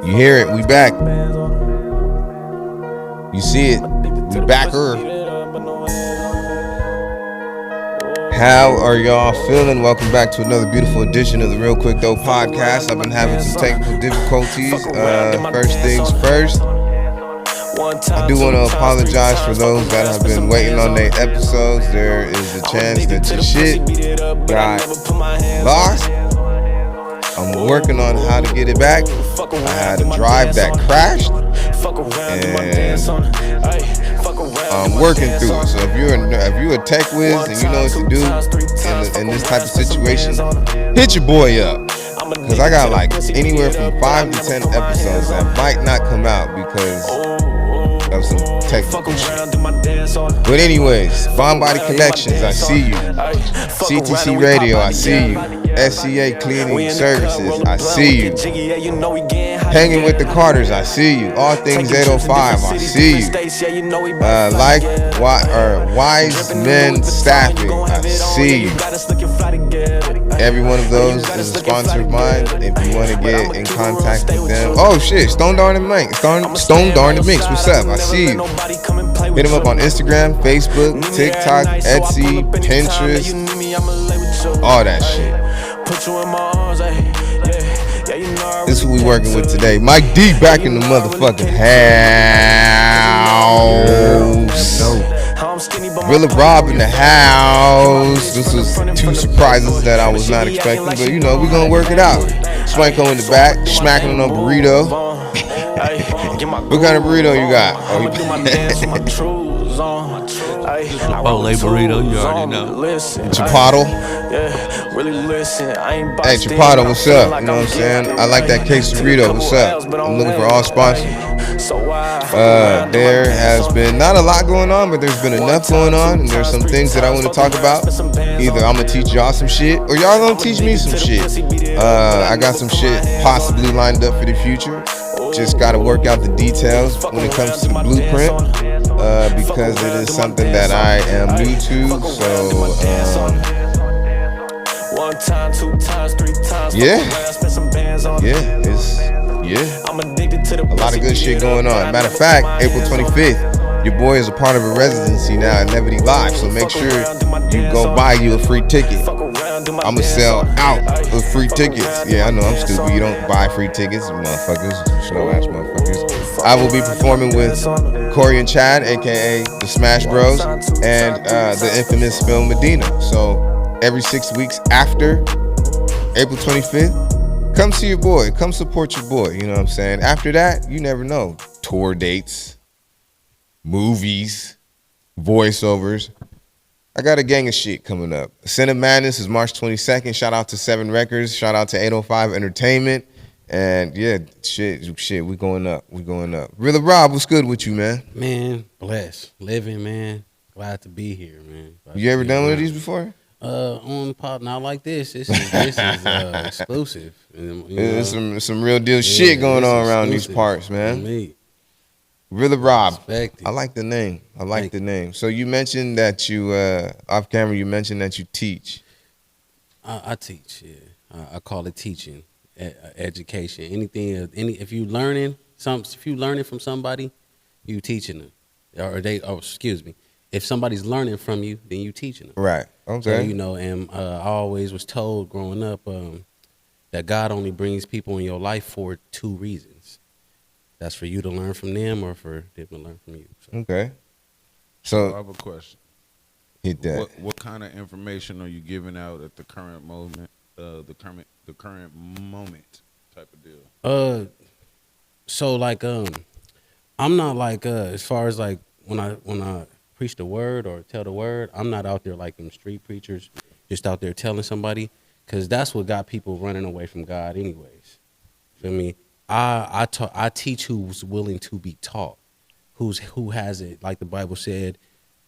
You hear it, we back. You see it, we backer. How are y'all feeling? Welcome back to another beautiful edition of the Realquicctho podcast. I've been having some technical difficulties. First things first, I do want to apologize for those that have been waiting on their episodes. There is a chance that your shit got lost. I'm working on how to get it back. I had a drive that crashed, and I'm working through it. So if you're a tech whiz and you know what to do in this type of situation, hit your boy up. Because I got like anywhere from 5 to 10 episodes that might not come out because of some technical shit. But anyways, Bomb Body Connections, I see you. CTC Radio, I see you. SCA Cleaning Services, I see you. Hanging with the Carters, I see you. All Things 805, I see you. Wise Men Staffing, I see you. Every one of those is a sponsor of mine. If you want to get in contact with them, oh shit, Stone Darn and Mix, what's up? I see you. Hit them up on Instagram, Facebook, TikTok, Etsy, Pinterest, all that shit. This is what we working with today. Mike D back in the motherfucking house. Willa Rob in the house. This was two surprises that I was not expecting, but you know, we're gonna work it out. Swanko in the back, smacking on a burrito. What kind of burrito you got? Chipotle burrito, you already know. Chipotle. Hey, Chipotle, what's up? You know what I'm saying? I like that quesarito. What's up? I'm looking for all sponsors. There has been not a lot going on, but there's been enough going on, and there's some things that I want to talk about. Either I'm gonna teach y'all some shit, or y'all gonna teach me some shit. I got some shit possibly lined up for the future. Just gotta work out the details when it comes to the blueprint, because it is something that I am new to. So a lot of good shit going on. Matter of fact, April 25th, your boy is a part of a residency now at Levity Live, so make sure you go buy you a free ticket. I'ma sell out of free tickets. Yeah, I know I'm stupid. You don't buy free tickets, motherfuckers. Slow ass motherfuckers. I will be performing with Corey and Chad, aka the Smash Bros, and the infamous Phil Medina. So every 6 weeks after April 25th, come see your boy. Come support your boy. You know what I'm saying? After that, you never know. Tour dates, movies, voiceovers. I got a gang of shit coming up. Sin of Madness is March 22nd. Shout out to 7 Records. Shout out to 805 Entertainment. And yeah, shit, we going up. Really, Rob, what's good with you, man? Man, blessed. Living, man. Glad to be here, man. You ever done one of these before? On pop, not like this. This is exclusive. There's some real deal shit going on around these parts, man. Really, Rob. I like the name. So you mentioned that you, off camera, you mentioned that you teach. I teach, yeah. I call it teaching, education. If you learning from somebody, you teaching them. If somebody's learning from you, then you teaching them. Right. Okay. So, and I always was told growing up that God only brings people in your life for 2 reasons. That's for you to learn from them, or for them to learn from you. So. Okay. So I have a question. Hit that. What kind of information are you giving out at the current moment? The current moment type of deal. So like I'm not like as far as like when I preach the word or tell the word, I'm not out there like them street preachers, just out there telling somebody, because that's what got people running away from God, anyways. Feel me? I teach who's willing to be taught, who has it, like the Bible said,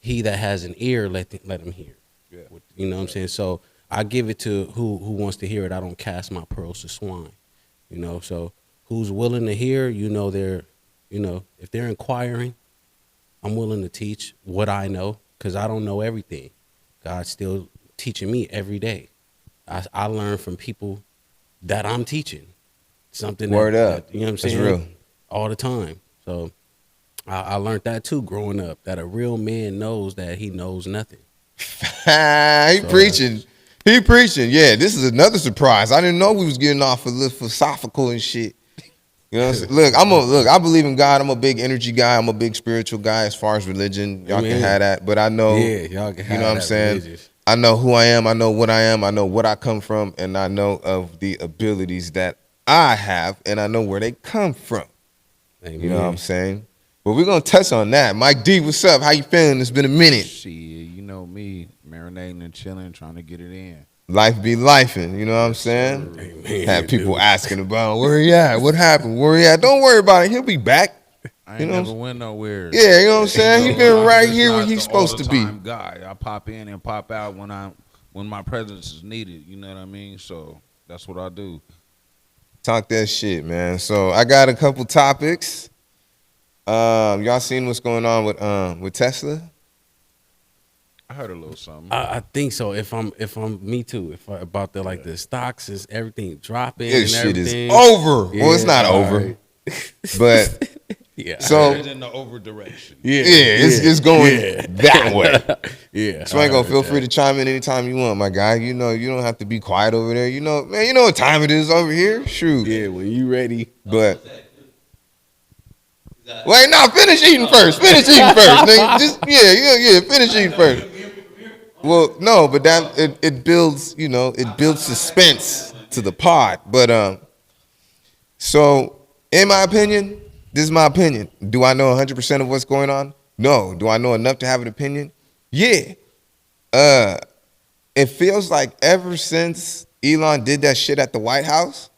he that has an ear, let him hear. Yeah. You know what I'm saying? So I give it to who wants to hear it. I don't cast my pearls to swine. So who's willing to hear, if they're inquiring, I'm willing to teach what I know, because I don't know everything. God's still teaching me every day. I learn from people that I'm teaching. something Word up. that, you know what I'm That's saying? real. All the time. So I learned that too growing up, that a real man knows that he knows nothing. He preaching. He preaching. Yeah, this is another surprise. I didn't know we was getting off a little philosophical and shit. You know what I'm saying? Look, I believe in God. I'm a big energy guy. I'm a big spiritual guy as far as religion. Y'all can have that. But I know, y'all can have you know what I'm that saying? religious. I know who I am. I know what I am. I know what I come from. And I know of the abilities that I have. And I know where they come from. Amen. You know what I'm saying? But we're going to touch on that. Mike D, what's up? How you feeling? It's been a minute. Shit, you know me, marinating and chilling, trying to get it in. Life be lifing, you know what I'm saying? Amen, Have people dude. asking about where he at, what happened, where he at. Don't worry about it. He'll be back. I You ain't know never went nowhere. Yeah, you know what I'm saying? He been I'm right just here where not he's the supposed to be. all-the-time guy. I pop in and pop out when my presence is needed. You know what I mean? So that's what I do. Talk that shit, man. So I got a couple topics. Y'all seen what's going on with Tesla? I heard a little something. I think so. If I'm me too. About the stocks is everything dropping This and shit everything. is over. Well, it's not all over. right. But Yeah. so It's in the over direction. it's going that way. Yeah. Swango, feel free to chime in anytime you want, my guy. You know, you don't have to be quiet over there. You know, man, you know what time it is over here? Shoot. Yeah, when you ready. But wait, no, finish eating first. Finish eating first, nigga. Just yeah. Finish eating first. Well, no, but that it builds, you know, it builds suspense to the pod. But so in my opinion, this is my opinion. Do I know 100% of what's going on? No. Do I know enough to have an opinion? Yeah. It feels like ever since Elon did that shit at the White House,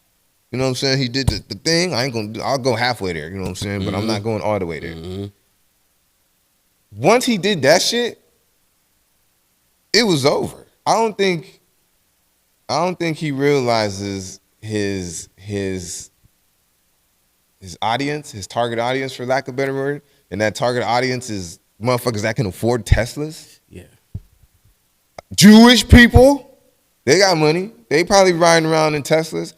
you know what I'm saying? He did the thing. I'll go halfway there, you know what I'm saying? But I'm not going all the way there. Mm-hmm. Once he did that shit, it was over. I don't think he realizes his audience, his target audience, for lack of a better word, and that target audience is motherfuckers that can afford Teslas. Yeah. Jewish people, they got money. They probably riding around in Teslas.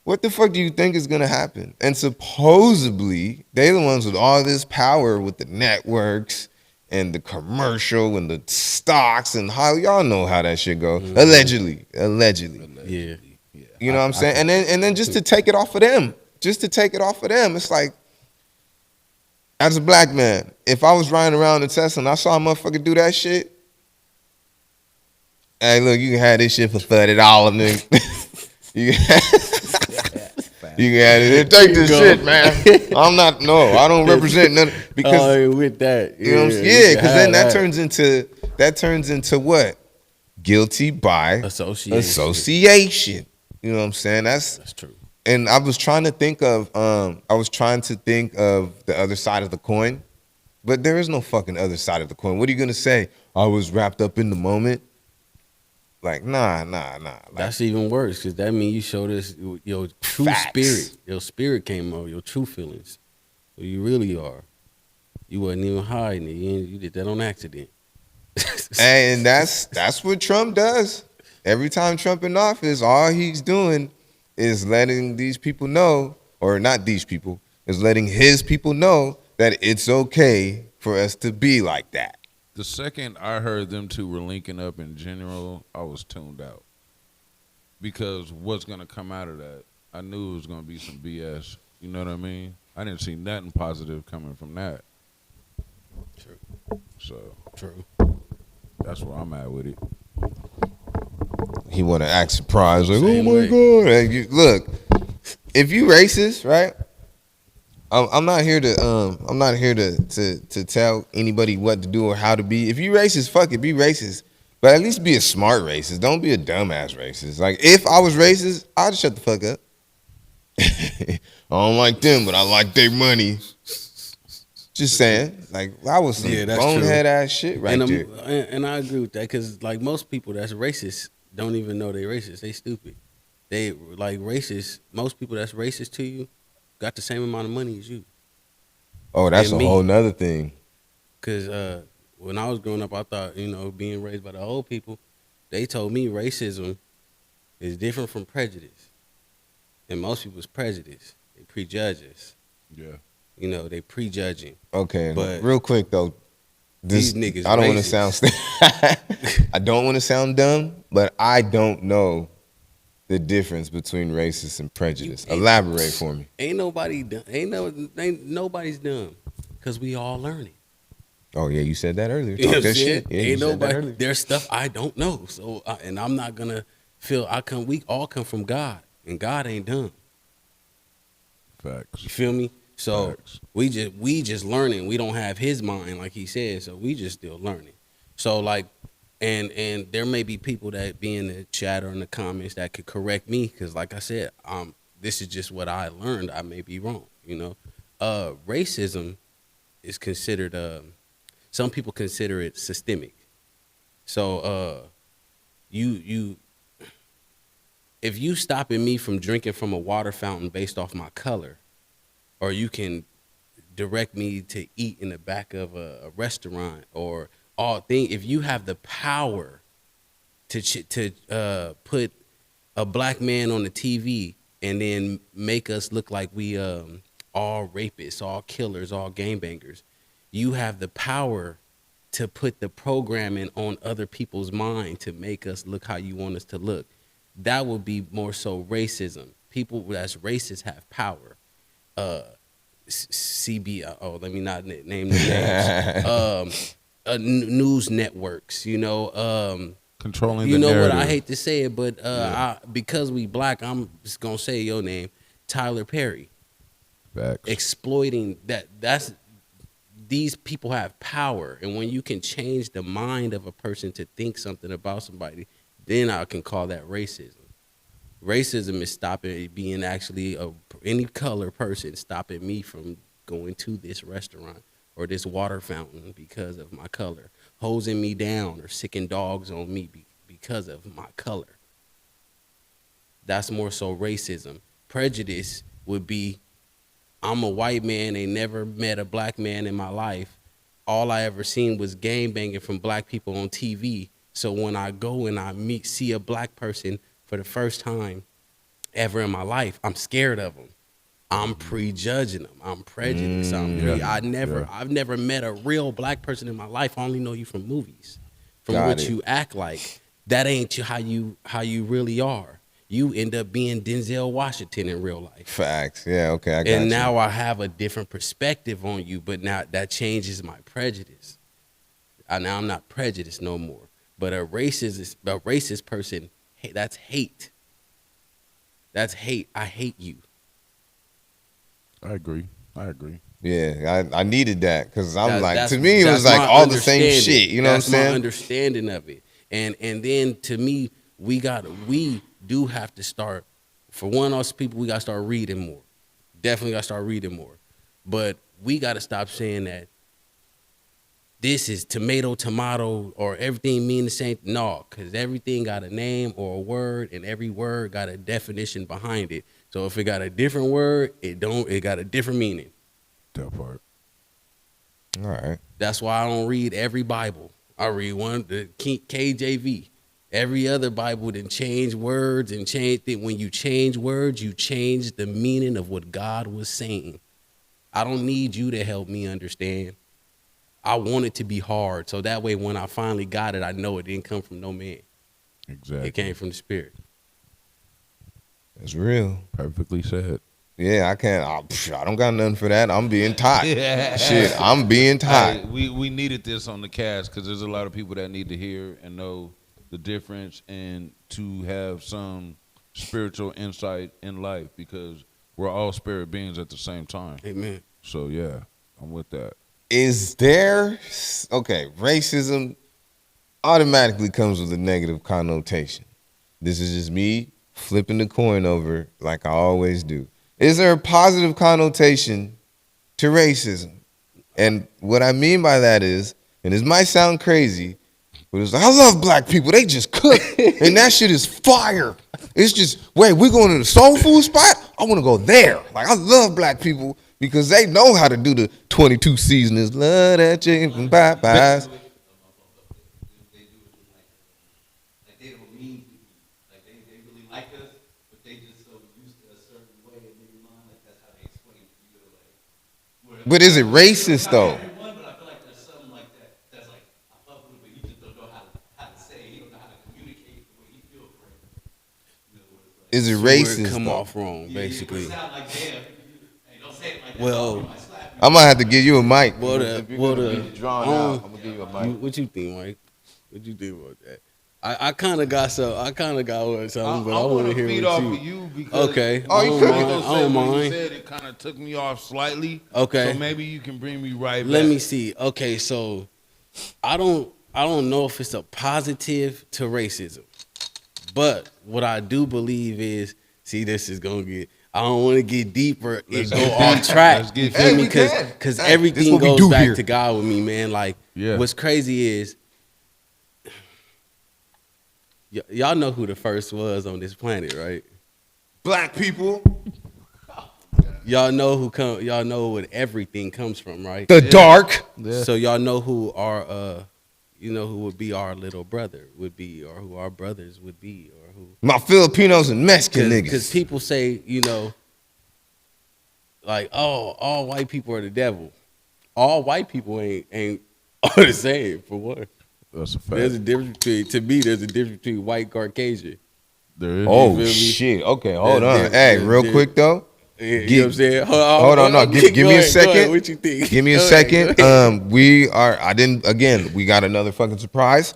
What the fuck do you think is gonna happen? And supposedly, they the ones with all this power with the networks and the commercial and the stocks and how y'all know how that shit go. Mm-hmm. Allegedly. Yeah. You know what I'm saying? And then just to take it off of them. It's like, as a black man, if I was riding around in Tesla and I saw a motherfucker do that shit, hey, look, you can have this shit for $30, nigga. you can have it. Take this shit, man. I don't represent none. Because, with that. you know what I'm saying? Yeah, because then that turns into what? Guilty by association. You know what I'm saying? That's true. And I was trying to think of the other side of the coin, but there is no fucking other side of the coin. What are you gonna say? I was wrapped up in the moment. Like, nah. Like, That's even worse, because that means you showed us your true spirit. Your spirit came out, your true feelings. Who you really are. You wasn't even hiding it. You did that on accident. and that's what Trump does. Every time Trump in office, all he's doing is letting these people know, or not these people, is letting his people know that it's okay for us to be like that. The second I heard them two were linking up in general, I was tuned out. Because what's going to come out of that? I knew it was going to be some BS. You know what I mean? I didn't see nothing positive coming from that. True. So, True. that's where I'm at with it. He want to act surprised, like, Same oh my God. And look, if you racist, right? I'm not here to tell anybody what to do or how to be. If you racist, fuck it, be racist. But at least be a smart racist. Don't be a dumbass racist. Like, if I was racist, I'd just shut the fuck up. I don't like them, but I like their money. Just saying. Like, that was some bonehead ass shit right there. And I agree with that, because like most people that's racist don't even know they're racist. They stupid. They like racist. Most people that's racist to you got the same amount of money as you. Oh, that's a whole nother thing. Because when I was growing up, I thought, being raised by the old people, they told me racism is different from prejudice. And most people's prejudice. They prejudge us. Yeah. You know, they prejudging. Okay, But real quick though, these niggas I don't want to racist. sound I don't want to sound dumb, but I don't know the difference between racist and prejudice. Elaborate for me. Ain't nobody dumb. Ain't nobody's dumb. Cause we all learning. Oh yeah, you said that earlier. You know Talk what I'm that saying? shit. Yeah, you Ain't said that nobody. earlier. There's stuff I don't know. So and I'm not gonna feel we all come from God, and God ain't dumb. Facts. You feel me? So Facts. we just learning. We don't have his mind like he said. So we just still learning. So like, and there may be people that be in the chat or in the comments that could correct me because like I said, this is just what I learned. I may be wrong. You know, racism is considered. Some people consider it systemic. So you if you stopping me from drinking from a water fountain based off my color, or you can direct me to eat in the back of a restaurant or all thing, if you have the power to put a black man on the TV and then make us look like we all rapists, all killers, all gangbangers, you have the power to put the programming on other people's mind to make us look how you want us to look. That would be more so racism. People that's racist have power. CB, let me not name the names. News networks, you know. Controlling You the know narrative. what? I hate to say it, but because we black, I'm just gonna say your name, Tyler Perry. Facts. Exploiting that's these people have power, and when you can change the mind of a person to think something about somebody, then I can call that racism. Racism is stopping being actually any color person stopping me from going to this restaurant or this water fountain because of my color, hosing me down or sicking dogs on me because of my color. That's more so racism. Prejudice would be, I'm a white man, ain't never met a black man in my life. All I ever seen was gang banging from black people on TV. So when I go and I see a black person for the first time ever in my life, I'm scared of them. I'm prejudging them. I'm prejudiced. I've never met a real black person in my life. I only know you from movies, from Got what it. you act like. That ain't how you really are. You end up being Denzel Washington in real life. Facts. Yeah. Okay. I got And you. now I have a different perspective on you, but now that changes my prejudice. Now I'm not prejudiced no more. But a racist person, that's hate. That's hate. I hate you. I agree. Yeah, I needed that because I'm That's- to me it was that's like my all the same understanding. shit. You know That's what I'm my saying? understanding of it. And then to me, we do have to start. For one, us people, we got to start reading more. Definitely got to start reading more. But we got to stop saying that this is tomato, or everything mean the same. No, because everything got a name or a word, and every word got a definition behind it. So if it got a different word, it got a different meaning. That part. All right. That's why I don't read every Bible. I read the KJV. Every other Bible then change words and change it. When you change words, you change the meaning of what God was saying. I don't need you to help me understand. I want it to be hard, so that way when I finally got it, I know it didn't come from no man. Exactly. It came from the Spirit. That's real. Perfectly said. Yeah, I can't. I don't got nothing for that. I'm being taught. Shit, I'm being taught. Hey, we needed this on the cast because there's a lot of people that need to hear and know the difference and to have some spiritual insight in life because we're all spirit beings at the same time. Amen. So yeah, I'm with that. Is there racism automatically comes with a negative connotation. This is just me flipping the coin over like I always do. Is there a positive connotation to racism? And what I mean by that is, and this might sound crazy, but it's like, I love black people. They just cook, and that shit is fire. It's just, wait, we're going to the soul food spot? I want to go there. Like, I love black people because they know how to do the 22 seasonings. Love that chicken from Popeyes. They don't mean to be. Like they really like us, but they just so used to a certain But is it racist though? Is it So where it racist come though? off wrong, basically. Well, I might have to give you a mic. What If you're what gonna be drawn out, I'm gonna give you a mic. what you think, Mike? What you think about that? I kind of got something, but I want wanna to hear feed what off you. of you because Okay, Oh, I you don't could. mind. Michael I said don't what he mind. said, it kind of took me off slightly. Okay. So maybe you can bring me right Let back. me see. Okay, so I don't know if it's a positive to racism, but what I do believe is, see, this is gonna get. I don't want to get deeper and Let's go get off deep. track. Let's You get feel deep. me? Hey, we can. Because Hey, this everything what we goes do back here. to God with me, man. Like, Yeah. what's crazy is, y'all know who the first was on this planet, right? Black people, Y'all know who come. Y'all know what everything comes from, right? the dark. Yeah. So y'all know who our, who would be our little brother would be, or who our brothers would be, or who. My Filipinos and Mexican Because niggas. people say, like, oh, all white people are the devil. All white people ain't are the same. For one, That's a fact. there's a difference between. To me, there's a difference between white Caucasian. There is. Oh feel me? shit. Okay, hold There's on. Hey, real there's- quick though. You know what I'm saying? Hold on, no. Give me a Go ahead, second. what you think? Give me a Go ahead, second. go ahead. We got another fucking surprise.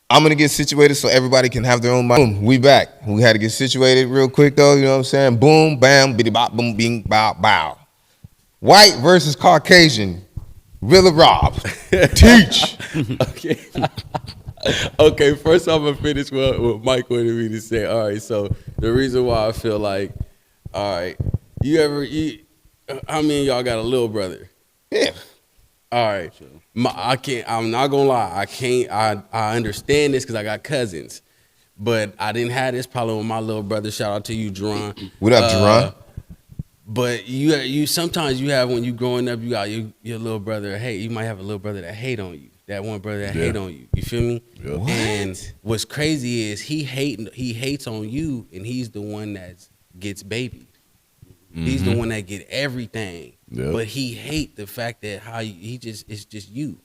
I'm gonna get situated so everybody can have their own mic. Boom, we back. We had to get situated real quick though, you know what I'm saying? Boom, bam, biddy bop, boom, bing, bow, bow. White versus Caucasian. Rilla Rob. Teach. Okay. Okay, first I'm gonna finish what Mike wanted me to say. All right, so the reason why I feel like, all right, how many of y'all got a little brother? Yeah. All right, I'm not gonna lie, I understand this because I got cousins, but I didn't have this problem with my little brother. Shout out to you, Jerron. What up, Jerron? But you sometimes you have when you growing up, you got your little brother. Hey, you might have a little brother that hate on you. That one brother that hate on you. You feel me? Yeah. What? And what's crazy is he hates on you, and he's the one that gets baby. He's the one that get everything. Yeah. But he hate the fact that it's just you,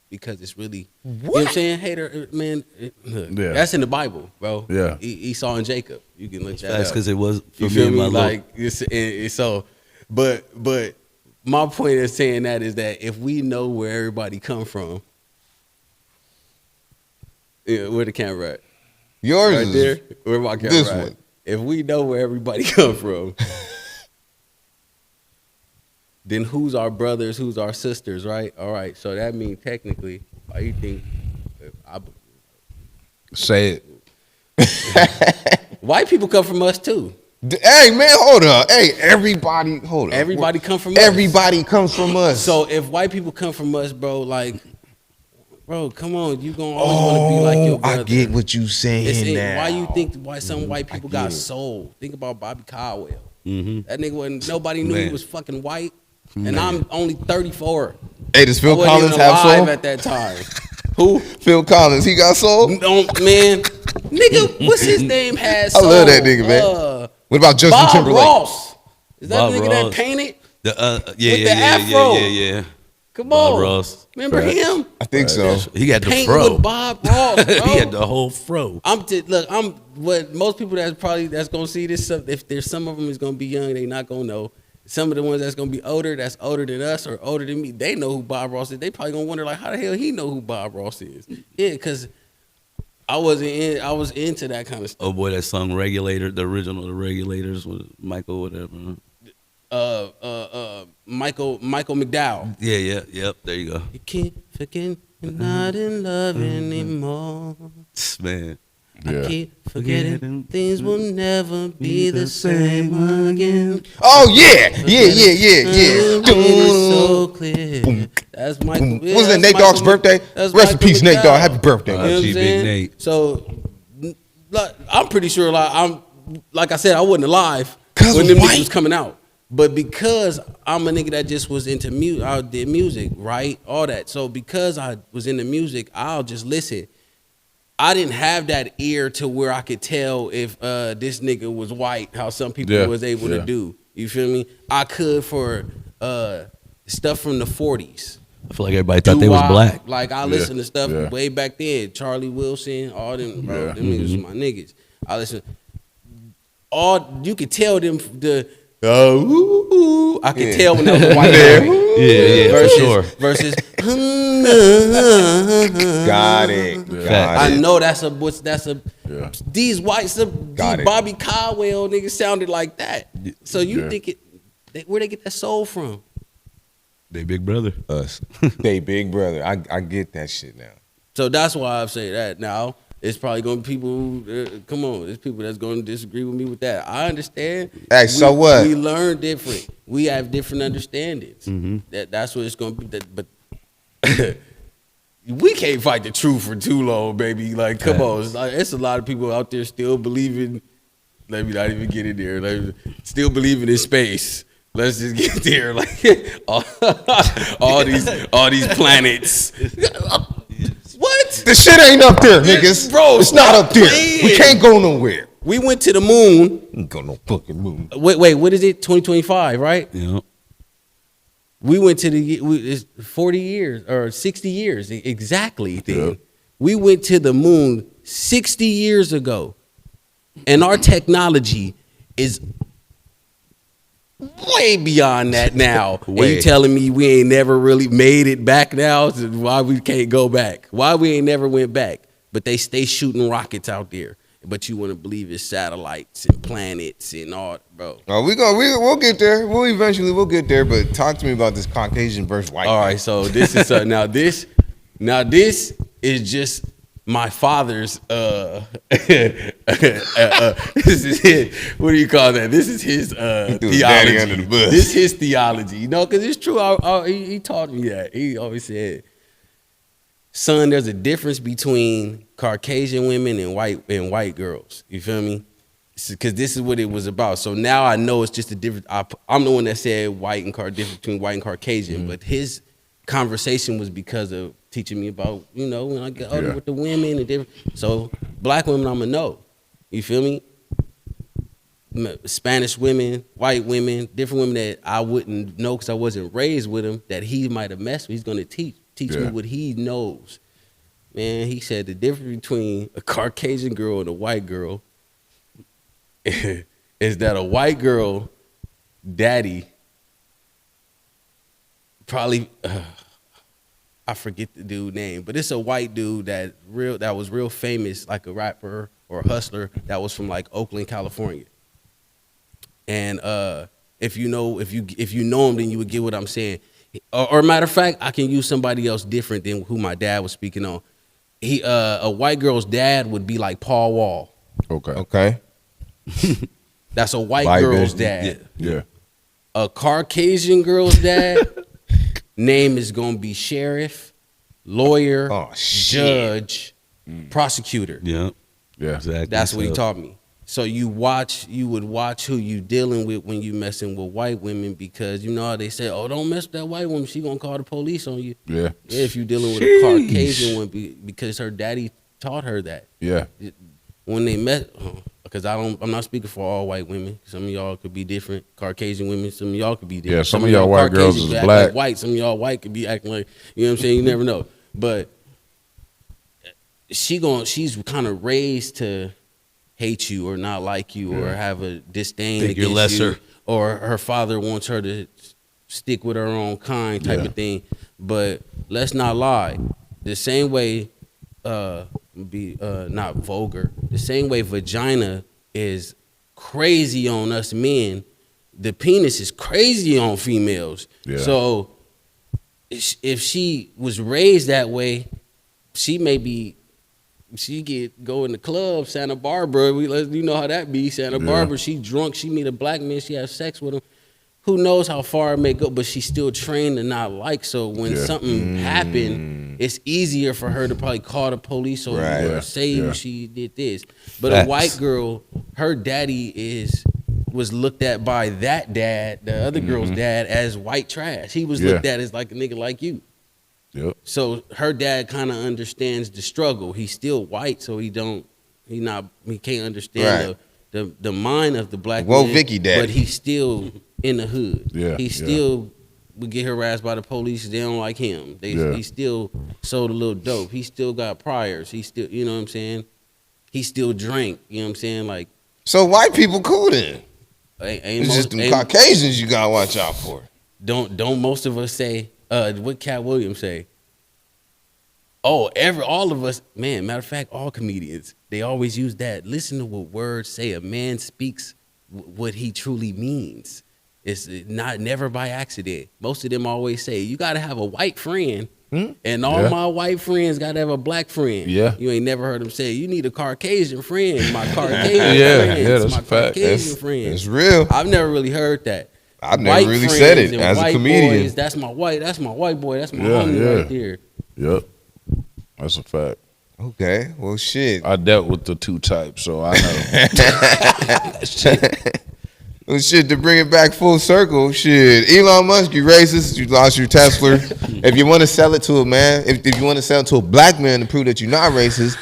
because it's really you know what I'm saying. Hater, man. Look, Yeah. that's in the Bible, bro. Yeah. Esau and Jacob. You can look that That's up. because it was for You me feel and me? my Like but my point of saying that is that if we know where everybody come from, where the camera at? Yours Right is there. Where my camera this at? one. If we know where everybody come from, then who's our brothers? Who's our sisters? Right. All right. So that means technically, why you think? Say it. White people come from us too. Hey man, hold up. Hey, everybody, hold up. Everybody come from us. Everybody comes from us. So if white people come from us, bro, like, bro, come on, you gonna always want to be like your brother. I get what you saying now. Why you think some white people get got it. soul? Think about Bobby Caldwell. Mm-hmm. That nigga wasn't. Nobody knew he Man. was fucking white, and I'm only 34. Hey, does Phil I wasn't Collins even have alive soul? at that time. Who? Phil Collins, he got soul? No, man, nigga, what's his name? Has I soul. love that nigga, man. What about Justin Bob Timberlake? Ross. Is that Bob the nigga that Ross. painted? Yeah, With yeah, the yeah, afro. yeah. Come Bob on, Ross. remember him? I think so. He got the Painting fro. with Bob Ross, bro. He had the whole fro. I'm what most people that's gonna see this stuff. If there's some of them is gonna be young, they not gonna know. Some of the ones that's gonna be older, that's older than us or older than me, they know who Bob Ross is. They probably gonna wonder like, how the hell he know who Bob Ross is? Yeah, because I was into that kind of stuff. Oh boy, that song "Regulator," the original "The Regulators" with Michael, whatever. Michael McDowell. Yep. There you go, You can't forget you're not in love anymore. man. I keep forgetting things will never be the same again. Oh yeah. Yeah. So clear. That's Michael. Yeah, Was it that's Nate Dogg's Michael- birthday? that's Rest in Michael peace, Nate McDowell. Dogg. Happy birthday, You know man. what I'm Big saying? Nate. So, like, I'm pretty sure, like I said, I wasn't alive 'Cause when them white? niggas was coming out. But because I'm a nigga that just was into music, I did music, right? All that. So because I was into music, I'll just listen. I didn't have that ear to where I could tell if this nigga was white, how some people Yeah, was able yeah. to do. You feel me? I could for stuff from the 40s. I feel like everybody thought they was black. Like I listen to stuff way back then. Charlie Wilson, all them, bro. Them niggas was my niggas. I listen. All you could tell them the. I could tell when that was a white girl. Yeah, versus, for sure. Versus. Got it. I know that's a. These whites, Got it. Bobby Caldwell niggas sounded like that. So you think where they get that soul from? They big brother. Us. They big brother. I get that shit now. So that's why I say that. Now it's probably gonna be people who come on. There's people that's gonna disagree with me with that. I understand. Hey, so what? We learn different. We have different understandings. Mm-hmm. That's what it's gonna be. But we can't fight the truth for too long, baby. Like, come on. It's a lot of people out there still believing. Let me not even get in there. Still believing in space. Let's just get there. Like all these planets. What? The shit ain't up there, niggas. Bro, it's not up there. playing. We can't go nowhere. We went to the moon. We ain't go no fucking moon. Wait, what is it? 2025, right? Yeah. We went to it's 40 years or 60 years exactly. Then we went to the moon 60 years ago, and our technology is way beyond that now. And you telling me we ain't never really made it back now? So why we can't go back? Why we ain't never went back? But they stay shooting rockets out there. But you want to believe it's satellites and planets and all, bro. Oh, we'll get there. We'll get there. But talk to me about this Caucasian versus white. All right, so this is now this is just my father's. This is his. What do you call that? This is his theology. Daddy under the bus. This is his theology, you know, because it's true. He taught me that. He always said, "Son, there's a difference between Caucasian women and white girls." You feel me? Because this is what it was about. So now I know it's just a difference. I'm the one that said difference between white and Caucasian, but his conversation was because of teaching me about, you know, when I get older with the women and different. So black women, I'ma know. You feel me? Spanish women, white women, different women that I wouldn't know because I wasn't raised with them, that he might have messed with. He's gonna teach me what he knows. Man, he said the difference between a Caucasian girl and a white girl is that a white girl daddy probably I forget the dude's name, but it's a white dude that was real famous, like a rapper or a hustler that was from like Oakland, California. And if you know him, then you would get what I'm saying. Or matter of fact, I can use somebody else different than who my dad was speaking on. A white girl's dad would be like Paul Wall. Okay. That's a white girl's dad. Yeah. A Caucasian girl's dad name is gonna be sheriff, lawyer, judge, prosecutor. Yeah. Exactly. That's what he taught me. So you would watch who you dealing with when you messing with white women, because you know how they say, oh, don't mess with that white woman, she gonna call the police on you. Yeah. If you dealing with a Caucasian woman, because her daddy taught her that. Yeah. When they met, because I'm not speaking for all white women. Some of y'all could be different. Caucasian women, some of y'all could be different. Yeah, some of y'all white girls is black. Like white, some of y'all white could be acting like, you know what I'm saying? You never know. But she's kind of raised to hate you or not like you or have a disdain think you're against lesser. you, or her father wants her to stick with her own kind type of thing. But let's not lie. The same way, not vulgar, the same way vagina is crazy on us men, the penis is crazy on females. Yeah. So if she was raised that way, she go in the club, Santa Barbara. You know how that be, Santa Barbara. She drunk, she meet a black man, she has sex with him. Who knows how far it may go, but she's still trained to not like. So when something happened, it's easier for her to probably call the police or say she did this. But a white girl, her daddy was looked at by that dad, the other girl's dad, as white trash. He was looked at as like a nigga like you. Yep. So her dad kind of understands the struggle. He's still white, so he can't understand the mind of the black man. Vicky dad. But he's still in the hood. Yeah. He's still would get harassed by the police. They don't like him. He still sold a little dope. He still got priors. He still, you know what I'm saying? He still drank. You know what I'm saying? Like, so white people cool then. It's just them Caucasians you gotta watch out for. Don't most of us say? What Cat Williams say? Oh, all of us, man. Matter of fact, all comedians, they always use that. Listen to what words say. A man speaks what he truly means. It's never by accident. Most of them always say, you got to have a white friend, and all my white friends got to have a black friend. Yeah. You ain't never heard them say, you need a Caucasian friend. My Caucasian friends. It's real. I've never really heard that. I've never really said it as a comedian. Boys, that's my white boy. That's my homie right there. Yep. That's a fact. Okay, well, shit. I dealt with the two types, so I know. Well, shit, to bring it back full circle, shit. Elon Musk, you racist. You lost your Tesla. If you want to sell it to a man, if you want to sell it to a black man to prove that you're not racist,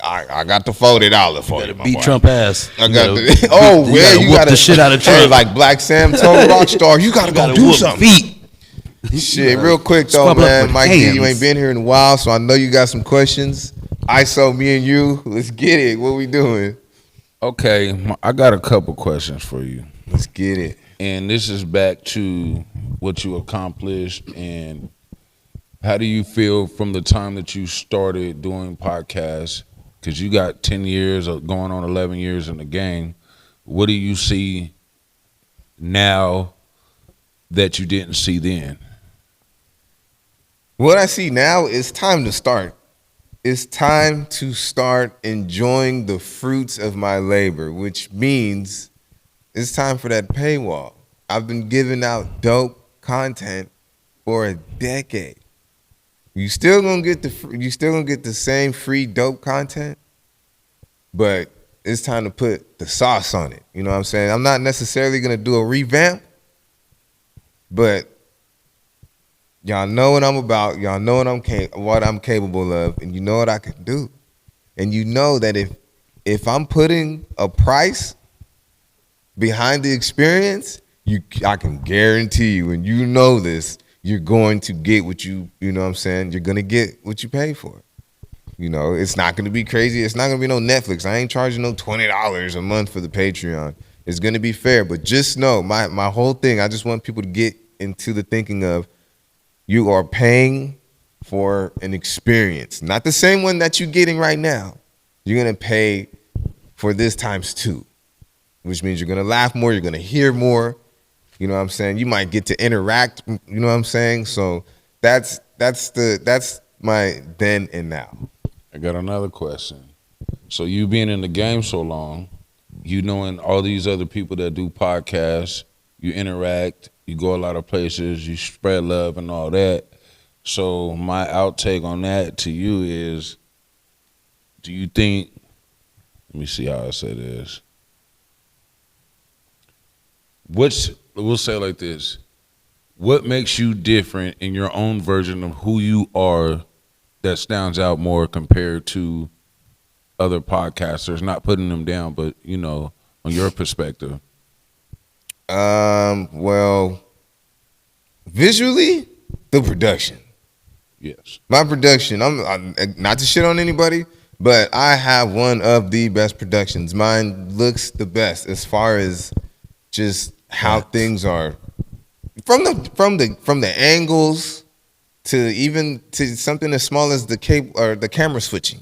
I got the $40 for you, my beat boy. Trump ass. I got you whoop the shit out of Trump. Like Black Sam told Rockstar, you gotta go do something. Feet. Shit, real quick though, man. Mikey, you ain't been here in a while, so I know you got some questions. ISO, me and you, let's get it. What we doing? Okay, I got a couple questions for you. Let's get it. And this is back to what you accomplished and how do you feel from the time that you started doing podcasts? Because you got 10 years, going on 11 years in the game. What do you see now that you didn't see then? What I see now is time to start. It's time to start enjoying the fruits of my labor, which means it's time for that paywall. I've been giving out dope content for a decade. You still gonna get the same free dope content, but it's time to put the sauce on it. You know what I'm saying? I'm not necessarily gonna do a revamp, but y'all know what I'm about. Y'all know what I'm capable of, and you know what I can do. And you know that if I'm putting a price behind the experience, I can guarantee you, and you know this, you're going to get what you know what I'm saying? You're going to get what you pay for. You know, it's not going to be crazy. It's not going to be no Netflix. I ain't charging no $20 a month for the Patreon. It's going to be fair, but just know my whole thing, I just want people to get into the thinking of you are paying for an experience, not the same one that you're getting right now. You're going to pay for this times 2, which means you're going to laugh more, you're going to hear more. You know what I'm saying? You might get to interact, you know what I'm saying? So that's my then and now. I got another question. So you being in the game so long, you knowing all these other people that do podcasts, you interact, you go a lot of places, you spread love and all that. So my outtake on that to you is, do you think, let me see how I say this. We'll say it like this. What makes you different in your own version of who you are that stands out more compared to other podcasters? Not putting them down, but, you know, on your perspective. Well, visually, the production. Yes. My production, I'm not to shit on anybody, but I have one of the best productions. Mine looks the best as far as just how things are from the angles to something as small as the cable or the camera switching.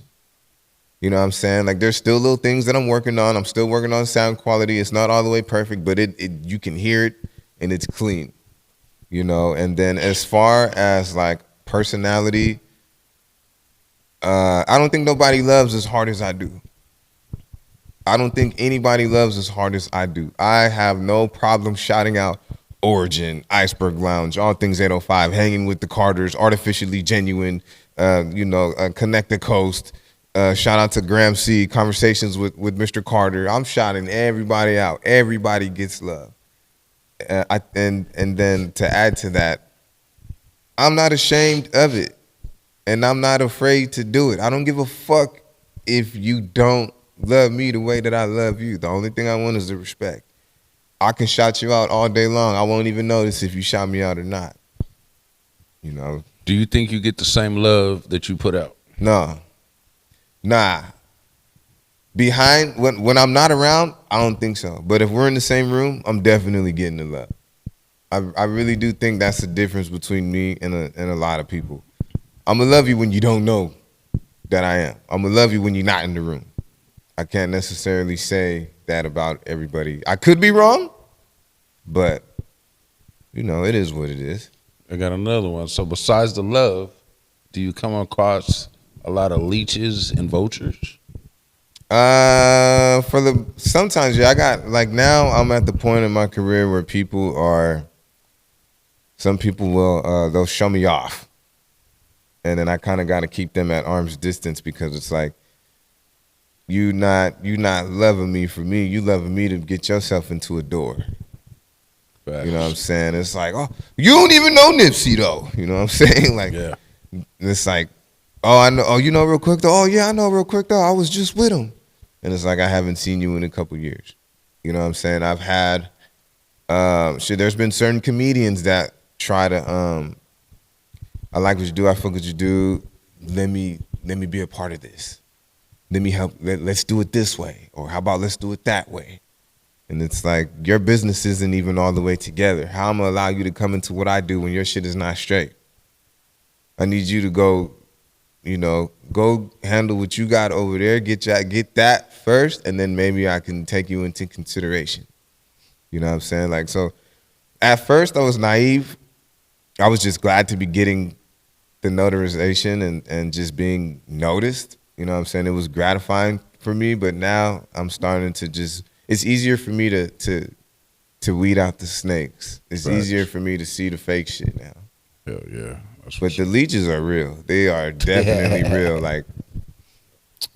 You know what I'm saying? Like, there's still little things that I'm working on. I'm still working on sound quality. It's not all the way perfect, but it you can hear it and it's clean. You know, and then as far as like personality, I don't think nobody loves as hard as I do. I don't think anybody loves as hard as I do. I have no problem shouting out Origin, Iceberg Lounge, All Things 805, Hanging with the Carters, Artificially Genuine, Connect the Coast. Shout out to Graham C, Conversations with Mr. Carter. I'm shouting everybody out. Everybody gets love. And then to add to that, I'm not ashamed of it. And I'm not afraid to do it. I don't give a fuck if you don't love me the way that I love you. The only thing I want is the respect. I can shout you out all day long. I won't even notice if you shout me out or not. You know? Do you think you get the same love that you put out? No. Nah. Behind, when I'm not around, I don't think so. But if we're in the same room, I'm definitely getting the love. I really do think that's the difference between me and a lot of people. I'm going to love you when you don't know that I am. I'm going to love you when you're not in the room. I can't necessarily say that about everybody. I could be wrong, but, you know, it is what it is. I got another one. So besides the love, do you come across a lot of leeches and vultures? Sometimes, yeah, I got, like, now I'm at the point in my career where some people will, they'll show me off. And then I kind of got to keep them at arm's distance because it's like, you not loving me for me. You loving me to get yourself into a door. Facts. You know what I'm saying? It's like, oh, you don't even know Nipsey though. You know what I'm saying? Like, Yeah. It's like, oh, I know. Oh, you know Realquicctho? Oh, yeah, I know Realquicctho. I was just with him. And it's like, I haven't seen you in a couple years. You know what I'm saying? I've had, there's been certain comedians that try to, I like what you do. I fuck what you do. Let me be a part of this. Let me help. Let's do it this way. Or how about let's do it that way? And it's like, your business isn't even all the way together. How am I gonna allow you to come into what I do when your shit is not straight? I need you to go, go handle what you got over there. Get that first, and then maybe I can take you into consideration. You know what I'm saying? Like, so at first I was naive. I was just glad to be getting the notarization and just being noticed. You know what I'm saying? It was gratifying for me, but now I'm starting to it's easier for me to weed out the snakes. It's Facts. easier for me to see the fake shit now. Hell yeah. But the leeches are real. They are definitely real. Like,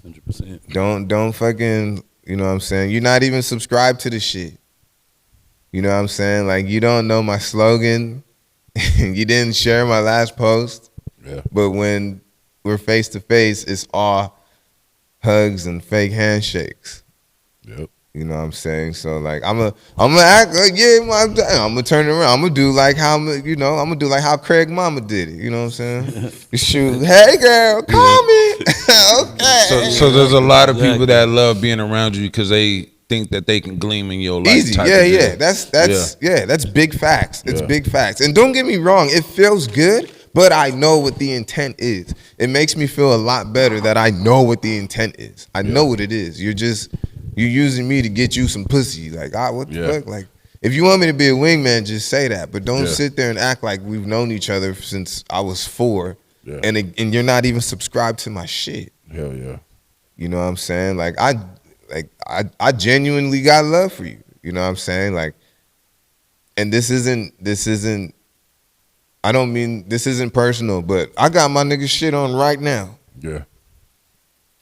100%. don't fucking, you know what I'm saying? You're not even subscribed to the shit. You know what I'm saying? Like, you don't know my slogan. You didn't share my last post. Yeah. But when we're face to face, it's all hugs and fake handshakes. Yep. You know what I'm saying? So like, I'm gonna act like, yeah, I'm gonna turn it around. I'm gonna do like how, I'm gonna do like how Craig Mama did it. You know what I'm saying? Shoot, hey girl, call me. Okay. So there's a lot of people that love being around you because they think that they can gleam in your life. Easy, type yeah, of deal. yeah. That's big facts. It's Yeah. big facts. And don't get me wrong, it feels good, but I know what the intent is. It makes me feel a lot better that I know what the intent is. I know what it is. You're using me to get you some pussy. Like, what the fuck? Like, if you want me to be a wingman, just say that. But don't sit there and act like we've known each other since I was 4, and you're not even subscribed to my shit. Hell yeah. You know what I'm saying? Like, I genuinely got love for you. You know what I'm saying? Like, and this isn't I don't mean this isn't personal, but I got my nigga shit on right now. Yeah.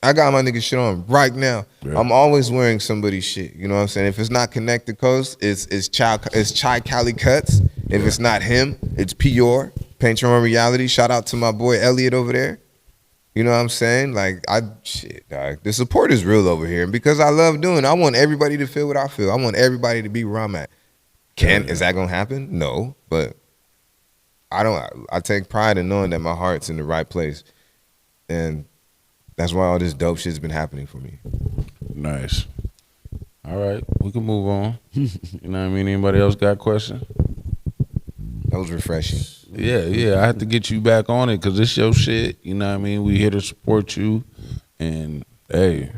I got my nigga shit on right now. Yeah. I'm always wearing somebody's shit. You know what I'm saying? If it's not Connected Coast, it's Chai Cali Cuts. If it's not him, it's Pior. Paint Your Own Reality. Shout out to my boy Elliot over there. You know what I'm saying? Like, dog. The support is real over here. And because I love doing it, I want everybody to feel what I feel. I want everybody to be where I'm at. Is that gonna happen? No. But I take pride in knowing that my heart's in the right place. And that's why all this dope shit's been happening for me. Nice. All right, we can move on. You know what I mean? Anybody else got a question? That was refreshing. Yeah. I have to get you back on it because it's your shit. You know what I mean? We here to support you. And, hey,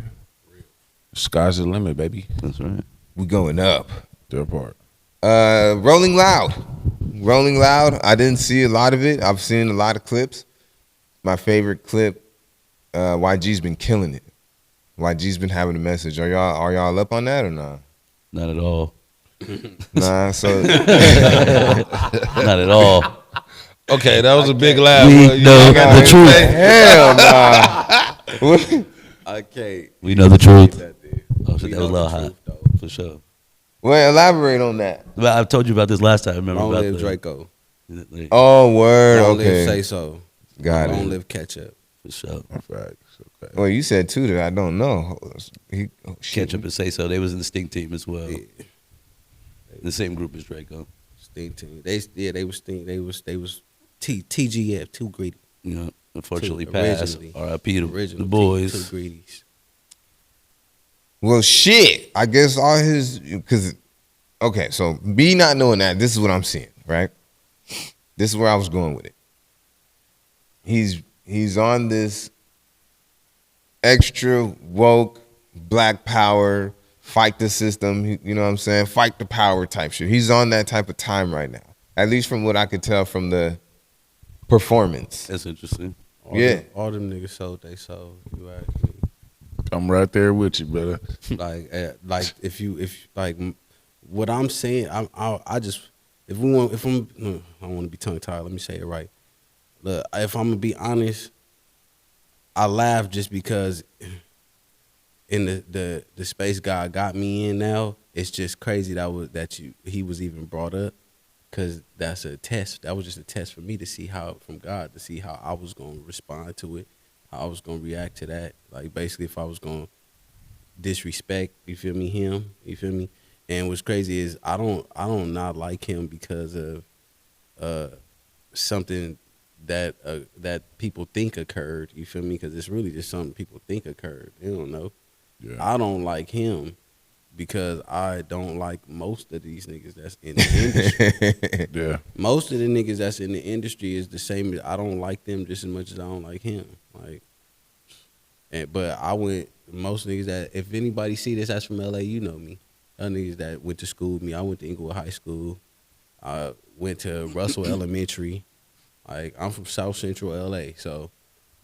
sky's the limit, baby. That's right. We going up. Their part. Rolling Loud. Rolling Loud. I didn't see a lot of it. I've seen a lot of clips. My favorite clip, YG's been killing it. YG's been having a message. Are y'all up on that or not? Not at all. Nah, so Not at all. Okay, that was a big laugh. We know the truth. Hell nah. I can't. We know the truth. That, dude. Oh, shit, We that was a know little the hot. truth, though. For sure. Well, elaborate on that. But I've told you about this last time. Remember Long about live the Draco. Oh, word. Long live Okay. Say So. Got Long it. live Ketchup. For sure. Facts. Okay. Well, you said two that I don't know. Shit. Ketchup and Say So. They was in the Stink team as well. Yeah. The same group as Draco. Stink team. They was stink. They was TGF, too greedy. You know, unfortunately Two, passed. originally. R.I.P. the Original boys. Two greedies. Well, shit. I guess all his because okay. So me not knowing that, this is what I'm seeing. Right. This is where I was going with it. He's on this extra woke black power, fight the system, you know what I'm saying? Fight the power type shit. He's on that type of time right now. At least from what I could tell from the performance. That's interesting. All them niggas sold they soul. You ask me. I'm right there with you, brother. Like if what I'm saying, I just if I'm I don't want to be tongue tied. Let me say it right. Look, if I'm gonna be honest, I laugh just because in the space God got me in now, it's just crazy he was even brought up, because that's a test. That was just a test for me to see how I was gonna respond to it, how I was gonna react to that. Like basically, if I was gonna disrespect, you feel me, him, you feel me. And what's crazy is I don't not like him because of something that people think occurred. You feel me? Because it's really just something people think occurred. They don't know. Yeah. I don't like him because I don't like most of these niggas that's in the industry. Yeah. Most of the niggas that's in the industry is the same. I don't like them just as much as I don't like him. But most niggas that, if anybody see this that's from LA, you know me. Other niggas that went to school with me. I went to Inglewood High School. I went to Russell Elementary. Like, I'm from South Central LA, so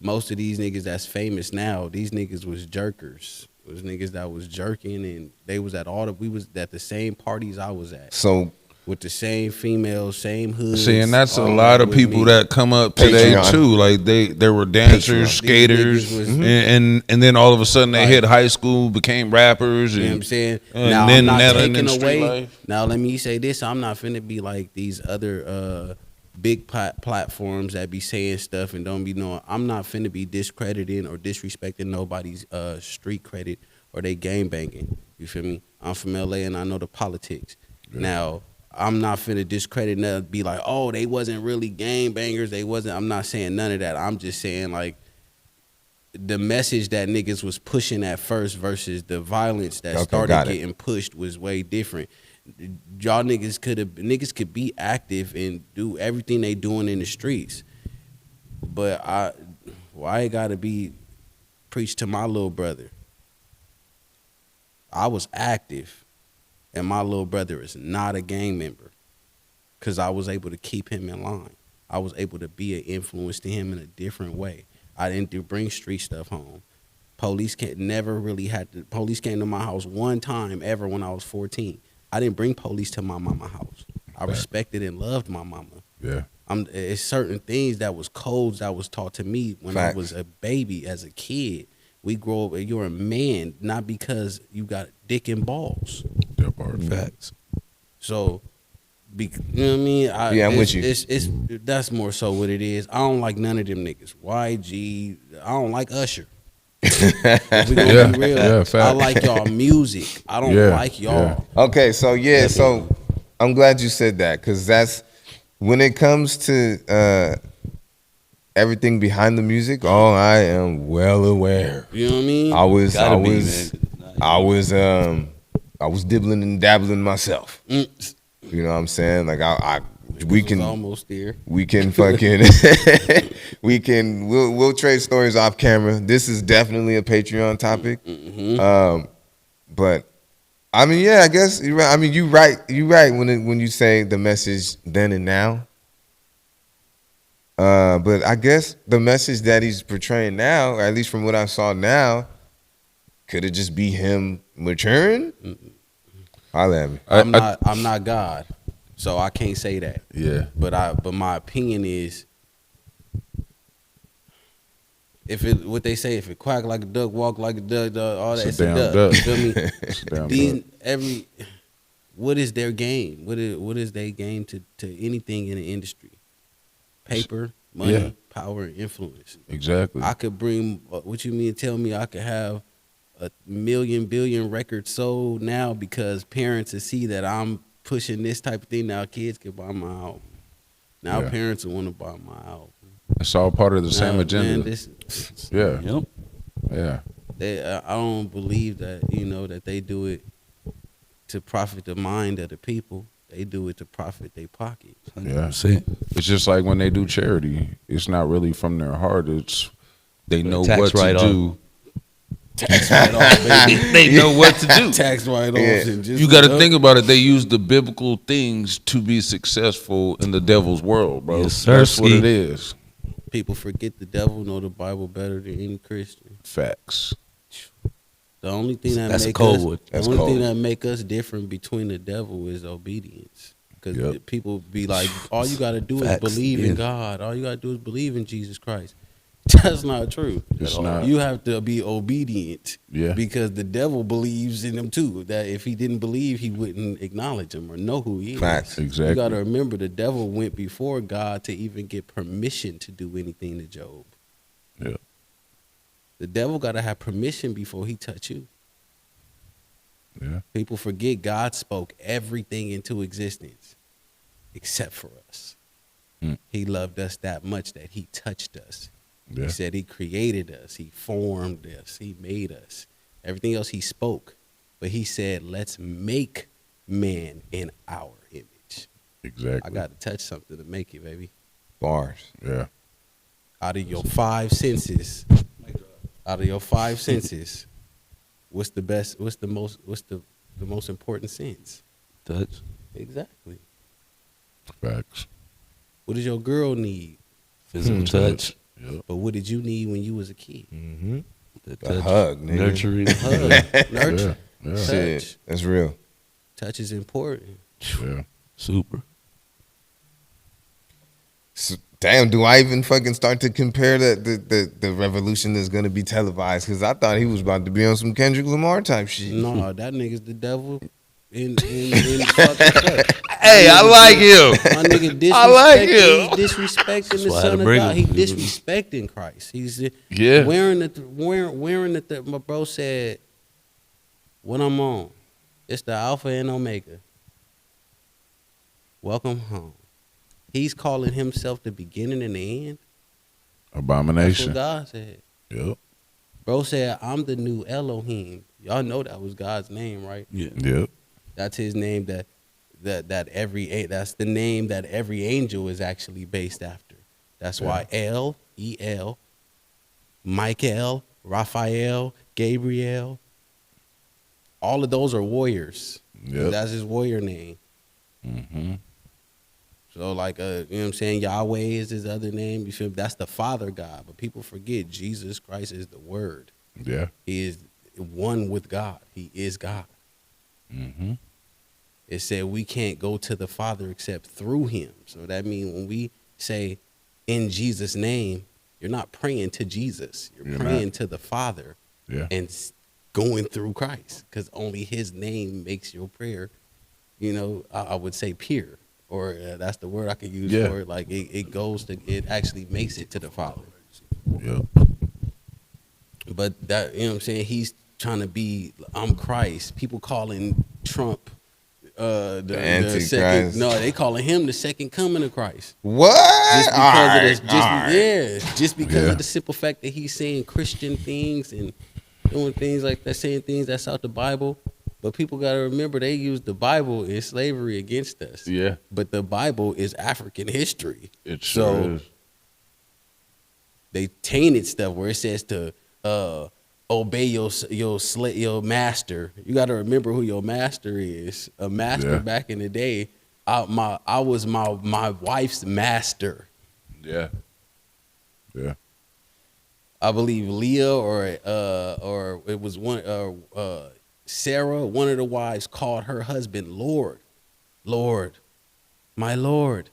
most of these niggas that's famous now, these niggas was jerkers. It was niggas that was jerking, and they was we was at the same parties I was at. So with the same females, same hoods. See, and that's a all lot of with people me. that come up today Patreon. too. Like they were dancers, These skaters, niggas was- and then all of a sudden they Right. hit high school, became rappers. You know what I'm And, saying? and Now, then I'm not Nella and taking then street away. life. Now, let me say this. I'm not finna be like these other big platforms that be saying stuff and don't be knowing. I'm not finna be discrediting or disrespecting nobody's street credit or they game banging. You feel me? I'm from LA and I know the politics. Yeah. Now, I'm not finna discredit and be like, oh, they wasn't really gang bangers. I'm not saying none of that. I'm just saying, like, the message that niggas was pushing at first versus the violence that started getting pushed was way different. Y'all niggas could be active and do everything they doing in the streets, but why it gotta be preached to my little brother? I was active, and my little brother is not a gang member, because I was able to keep him in line. I was able to be an influence to him in a different way. I didn't bring street stuff home. Police came to my house one time ever when I was 14. I didn't bring police to my mama's house. I respected and loved my mama. Yeah. It's certain things that was codes that was taught to me when Facts. I was a baby, as a kid. We grow up, you're a man, not because you got dick and balls. That part. Facts. So, you know what I mean? I'm with you. That's more so what it is. I don't like none of them niggas. YG, I don't like Usher. If we gonna be real, Yeah, fact. I like y'all music. I don't like y'all. okay, so I'm glad you said that, because that's when it comes to everything behind the music. Oh, I am well aware. You know what I mean? I was dibbling and dabbling myself. You know what I'm saying? Like we can almost there. We can fucking we'll trade stories off camera. This is definitely a Patreon topic. But I mean, yeah, I guess you're right. I mean, you right when you say the message then and now. But I guess the message that he's portraying now, or at least from what I saw now, could it just be him maturing? Holla at me. I'm not God, so I can't say that. Yeah. But my opinion is, what they say, if it quack like a duck, walk like a duck, all that, it's a duck. You feel me? It's a damn duck. What is their game? What is their game to anything in the industry? Paper, money, power, and influence. Exactly. I could bring, what you mean, tell me I could have a million billion records sold now because parents will see that I'm pushing this type of thing. Now kids can buy my album. Now Yeah. parents will want to buy my album. It's all part of the same Now, agenda. Man, Yeah, Yep. yeah. I don't believe that, that they do it to profit the mind of the people. They do it to profit their pocket. Yeah. 100%. It's just like when they do charity. It's not really from their heart. It's they know Tax what to write-off. do. Tax write-off, baby. They know what to do. Tax write-offs. Yeah. And just You got to think about it. They use the biblical things to be successful in the devil's world, bro. Yes, sir, That's what Ski. it is. People forget the devil know the Bible better than any Christian. Facts. The only thing that That's a make cold us, one. the That's only thing cold. that make us different between the devil is obedience. Because Yep. people be like, all you got to do Facts, is believe yeah. in God. All you got to do is believe in Jesus Christ. That's not true. It's At all. not. You have to be obedient. Yeah. Because the devil believes in him too. That if he didn't believe, he wouldn't acknowledge him or know who he is. Facts. Exactly. You got to remember, the devil went before God to even get permission to do anything to Job. Yeah. The devil got to have permission before he touch you. Yeah. People forget God spoke everything into existence except for us. Mm. He loved us that much that he touched us. Yeah. He said he created us. He formed us. He made us. Everything else he spoke. But he said, let's make man in our image. Exactly. I got to touch something to make it, baby. Bars. Yeah. Out of your five senses, what's the most important sense? Touch. Exactly. Facts. What does your girl need? Physical touch. Yep. But what did you need when you was a kid? Mm-hmm. The A touch. hug, nigga. Nurturing. Hug, nurture. Yeah. Touch. Shit, that's real. Touch is important. Yeah. Super. So, damn, do I even fucking start to compare the revolution that's gonna be televised? Because I thought he was about to be on some Kendrick Lamar type shit. No, that nigga's the devil in fucking flesh. Hey, I like him. My nigga I like him. He's disrespecting That's the why I had Son to of bring God. him. He disrespecting Christ. He's Yeah. wearing the my bro said, what I'm on, it's the Alpha and Omega. Welcome home. He's calling himself the beginning and the end. That's what Abomination. God said. Yep. Bro said, I'm the new Elohim. Y'all know that was God's name, right? Yeah. Yep. That's his name that's the name that every angel is actually based after. That's why El, Michael, Raphael, Gabriel, all of those are warriors. Yep. That's his warrior name. Mm-hmm. So like, you know what I'm saying? Yahweh is his other name. You feel me? That's the Father God. But people forget Jesus Christ is the Word. Yeah. He is one with God. He is God. Mm-hmm. It said we can't go to the Father except through him. So that means when we say in Jesus' name, you're not praying to Jesus. You're praying to the Father Yeah. and going through Christ, because only his name makes your prayer, I would say pure, or that's the word I could use for it. Like it actually makes it to the Father. Yep. But that, you know what I'm saying? He's trying to be, I'm Christ. People calling Trump the Antichrist. second. No, they calling him the second coming of Christ. What? Just because of this, just because Yeah. of the simple fact that he's saying Christian things and doing things like that, saying things that's out the Bible. But people got to remember, they used the Bible in slavery against us. Yeah. But the Bible is African history. It sure is. They tainted stuff where it says to obey your master. You got to remember who your master is. A master back in the day, I was my wife's master. Yeah. Yeah. I believe Leah or it was Sarah, one of the wives, called her husband Lord, my Lord.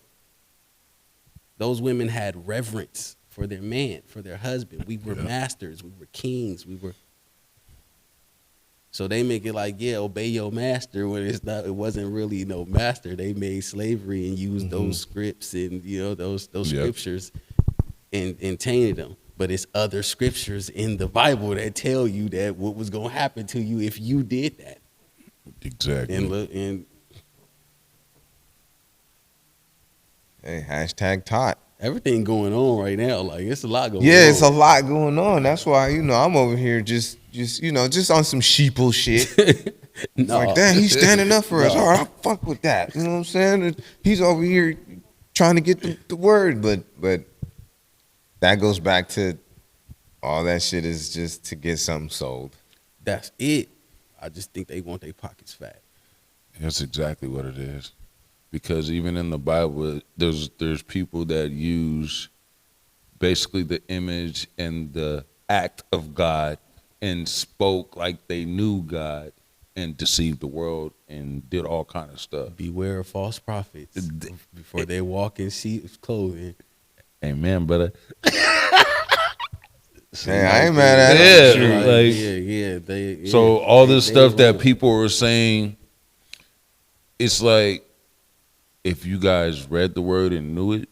Those women had reverence for their man, for their husband. We were masters. We were kings. So they make it like, obey your master when it's not. It wasn't really no master. They made slavery and used those scripts and those scriptures and tainted them. But it's other scriptures in the Bible that tell you that what was gonna happen to you if you did that. Exactly. And Hey, hashtag Tot. Everything going on right now, like it's a lot going on. Yeah, it's a lot going on. That's why, I'm over here just on some sheeple shit. No. Like, damn, he's standing up for us. No. All right, I fuck with that. You know what I'm saying? And he's over here trying to get the word, but that goes back to all that shit is just to get something sold. That's it. I just think they want their pockets fat. That's exactly what it is. Because even in the Bible, there's people that use basically the image and the act of God and spoke like they knew God and deceived the world and did all kind of stuff. Beware of false prophets before they walk in sheep's clothing. Amen, brother. Hey, I ain't mad at it. Yeah, so all this stuff that people were saying, it's like, if you guys read the word and knew it,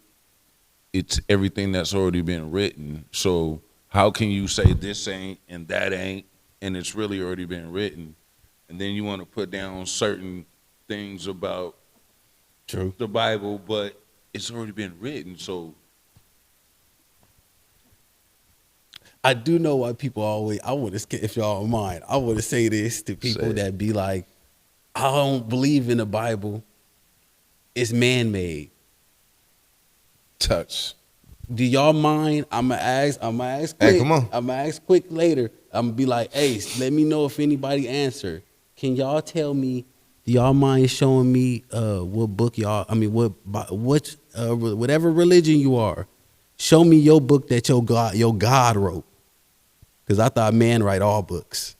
it's everything that's already been written. So how can you say this ain't and that ain't, and it's really already been written? And then you want to put down certain things about the Bible, but it's already been written. So I do know why people always, if y'all don't mind, I want to say this to people that be like, I don't believe in the Bible. It's man-made. Touch. Do y'all mind? I'm gonna ask quick. Hey, come on. I'm gonna ask quick later. I'm gonna be like, hey, let me know if anybody answer. Can y'all tell me? Do y'all mind showing me what book y'all? I mean, whatever religion you are, show me your book that your God wrote. Because I thought man write all books.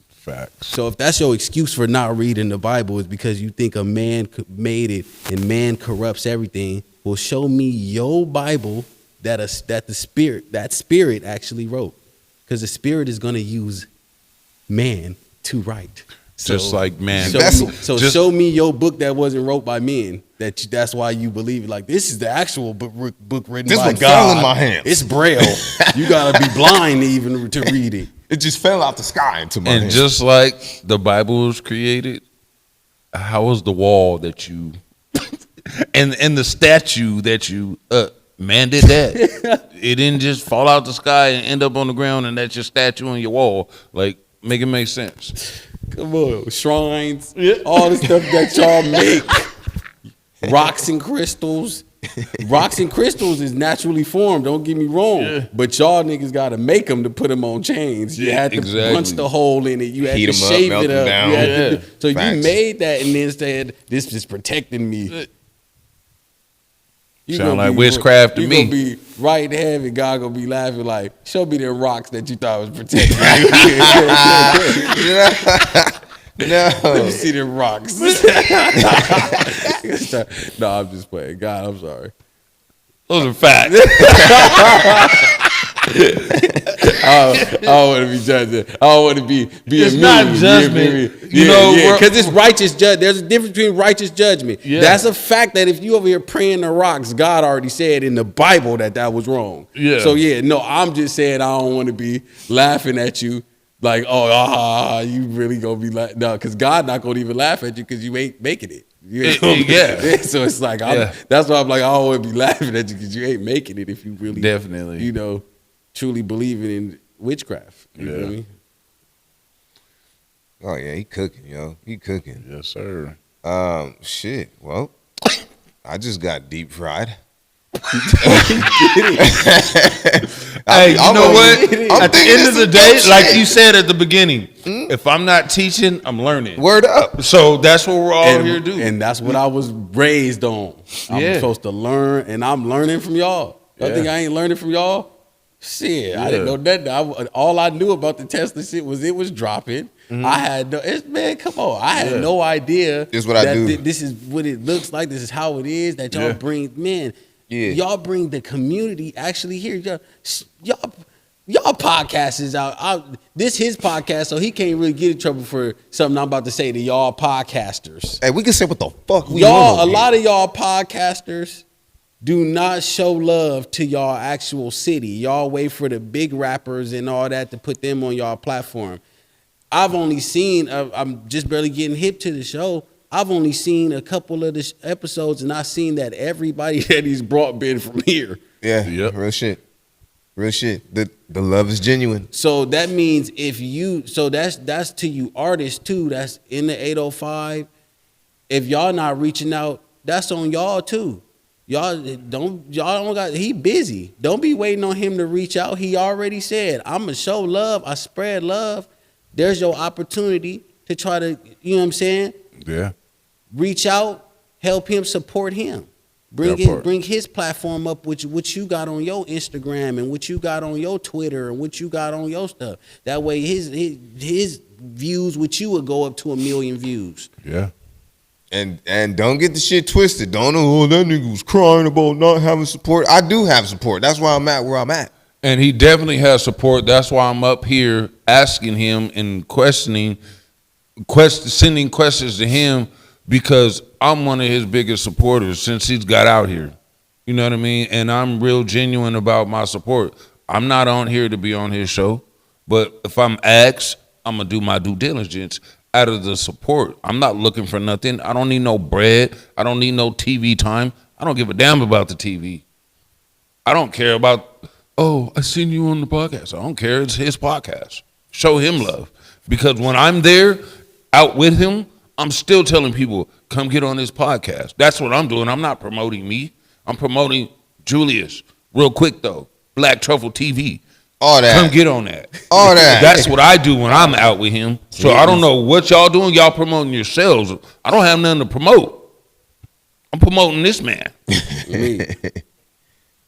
Facts. So if that's your excuse for not reading the Bible is because you think a man made it and man corrupts everything, well, show me your Bible that the spirit actually wrote, because the spirit is going to use man to write. So, just like man. Show me your book that wasn't wrote by men. That's why you believe it. Like, this is the actual book written this by one God. fell in my hands. It's Braille. You gotta be blind to read it. It just fell out the sky into my And hands. just like the Bible was created, how was the wall that you and the statue that you man did that? It didn't just fall out the sky and end up on the ground, and that's your statue on your wall. Like, make it make sense. Come on, shrines, all the stuff that y'all make, rocks and crystals. Rocks and crystals is naturally formed. Don't get me wrong, but y'all niggas got to make them to put them on chains. You had to punch the hole in it. You had Heat to 'em up, shave melt it them up. down. You had to so Facts. you made that and then said, "This is protecting me." You Sound gonna like be- witchcraft to you me. gonna be right in heaven. God gonna be laughing like, "Show me them rocks that you thought was protecting you." Let me No. see them rocks. No, I'm just playing. God, I'm sorry. Those are facts. I don't want to be judging. I don't want to be It's mean. not judgment. You know, because it's righteous judgment. There's a difference between righteous judgment. Yeah. That's a fact that if you over here praying to rocks, God already said in the Bible that was wrong. Yeah. So no, I'm just saying I don't want to be laughing at you like, you really gonna be like, no, because God not gonna even laugh at you because you ain't making it. You ain't Yeah. So it's like, Yeah. that's why I'm like, I don't want to be laughing at you because you ain't making it if you really Definitely. truly believing in witchcraft. You know what I mean? Oh yeah, he cooking, yo. He cooking. Yes, sir. Shit. Well, I just got deep fried. Hey, you know what? I'm At the thinking end of this the is day, dope like shit. you said at the beginning, if I'm not teaching, I'm learning. Word up. So that's what we're all here to do. And that's what I was raised on. I'm Yeah. supposed to learn, and I'm learning from y'all. Y'all Yeah. think I ain't learning from y'all? Shit, I didn't Yeah. know nothing. All I knew about the Tesla shit was it was dropping. I had man, come on. I had no idea. This is what I do. This is what it looks like. This is how it is. That y'all bring, man. Yeah. Y'all bring the community actually here. Y'all podcast is out. This his podcast, so he can't really get in trouble for something I'm about to say to y'all podcasters. Hey, we can say what the fuck we Y'all, want. a lot of y'all podcasters do not show love to y'all actual city. Y'all wait for the big rappers and all that to put them on y'all platform. I've only seen, I'm just barely getting hip to the show. I've only seen a couple of the episodes, and I've seen that everybody that he's brought been from here. Yeah, Yep. real shit. Real shit. The love is genuine. So that means that's to you artists too. That's in the 805. If y'all not reaching out, that's on y'all too. Y'all don't got. He busy. Don't be waiting on him to reach out. He already said, "I'ma show love. I spread love." There's your opportunity to try to, you know what I'm saying? Yeah. Reach out, help him, support him. Bring his platform up, what you got on your Instagram and what you got on your Twitter and what you got on your stuff. That way his views with you would go up to 1 million views. Yeah. And don't get the shit twisted. Don't know, that nigga was crying about not having support. I do have support. That's why I'm at where I'm at. And he definitely has support. That's why I'm up here asking him and sending questions to him, because I'm one of his biggest supporters since he's got out here. You know what I mean? And I'm real genuine about my support. I'm not on here to be on his show, but if I'm asked, I'm going to do my due diligence out of the support. I'm not looking for nothing. I don't need no bread. I don't need no TV time. I don't give a damn about the TV. I don't care about, oh, I seen you on the podcast. I don't care. It's his podcast. Show him love. Because when I'm there out with him, I'm still telling people, come get on this podcast. That's what I'm doing. I'm not promoting me. I'm promoting Julius, Realquicctho, Black Truffle TV. All that. Come get on that. All that. That's what I do when I'm out with him. So I don't know what y'all doing. Y'all promoting yourselves. I don't have nothing to promote. I'm promoting this man.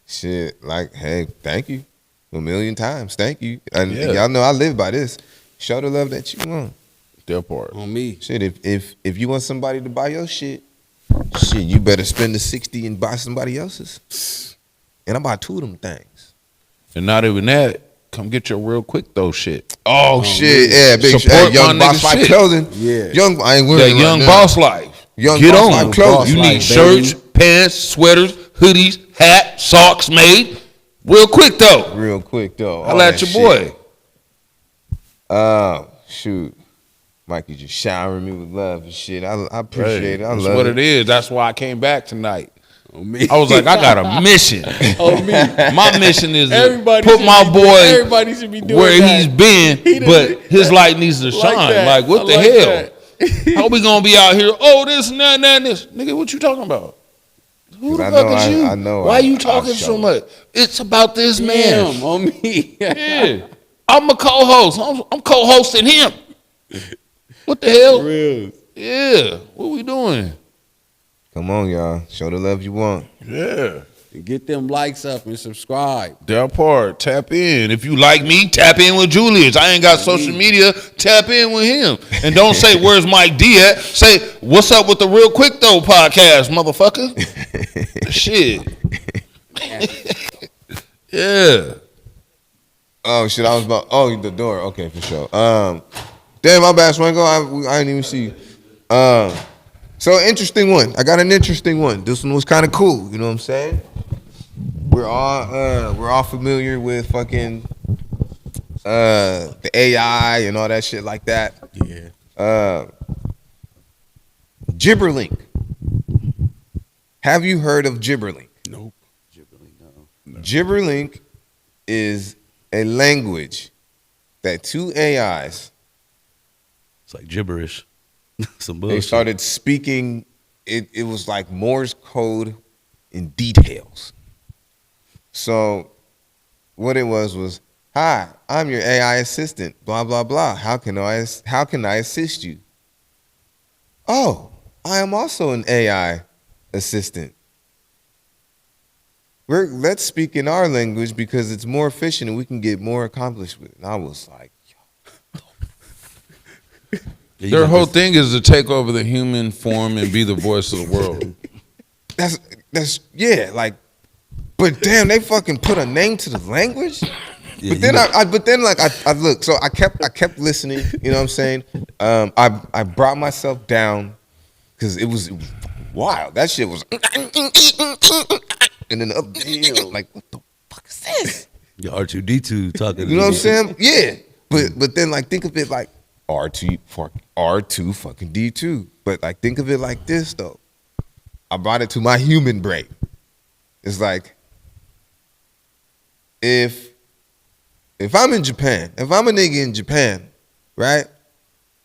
Shit, like, hey, thank you 1 million times. Thank you. And Yeah. y'all know I live by this. Show the love that you want. Their part. On me. Shit, if you want somebody to buy your shit, you better spend the 60 and buy somebody else's. And I buy 2 of them things. And not even that, come get your Realquicctho shit. Oh shit, yeah, big Support young my boss nigga life shit. clothing. Yeah. Young, I ain't That wearing young right boss life. Young Get boss on. life clothing. You Boss need life, shirts, baby. pants, sweaters, hoodies, hat, socks made. Realquicctho. Real quick though. Holla at your boy. Shoot. Mikey just showering me with love and shit. I appreciate it. I That's love what it. it is. That's why I came back tonight. On me. I was like, I got a mission. On me. My mission is to Everybody put should my be boy everybody should be doing where that. he's been, He done- but his light needs to Like shine. that. Like, what I the like hell? that. How we gonna be out here? Oh, this and that and that and this. Nigga, what you talking about? Who the I fuck know, is you? I know. Why you I'll talking show so him. much? It's about this man. Damn, on me. Yeah. I'm a co-host. I'm co-hosting him. What the hell? Real. Yeah. What we doing? Come on, y'all. Show the love you want. Yeah. Get them likes up and subscribe. That part. Tap in. If you like me, tap in with Julius. I ain't got social media. Tap in with him. And don't say, where's Mike D at? Say, what's up with the Realquicctho podcast, motherfucker? Shit. Yeah. Oh shit, I was about. Oh, the door. Okay, for sure. Damn, my bad, Swango. I didn't even see you. So interesting one. I got an interesting one. This one was kind of cool. You know what I'm saying? We're all familiar with fucking the AI and all that shit like that. Yeah. Gibberlink. Have you heard of Gibberlink? Nope. Gibberlink is a language that 2 AIs, It's like gibberish. Some they bullshit. started speaking. It was like Morse code in details. So what it was, hi, I'm your AI assistant, blah, blah, blah. How can I assist you? Oh, I am also an AI assistant. Let's speak in our language because it's more efficient and we can get more accomplished with it. And I was like, Yeah, you Their got whole this- thing is to take over the human form and be the voice of the world. that's yeah, like, but damn, they fucking put a name to the language. Yeah, But then you- I looked, so I kept listening. You know what I'm saying? I brought myself down because it was wild. That shit was, and then the other, like, what the fuck is this? Your R2D2 talking. You know what I'm saying? Yeah. But then like think of it like R2 fucking D2. But like, think of it like this though. I brought it to my human brain. It's like, if I'm in Japan, if I'm a nigga in Japan, right,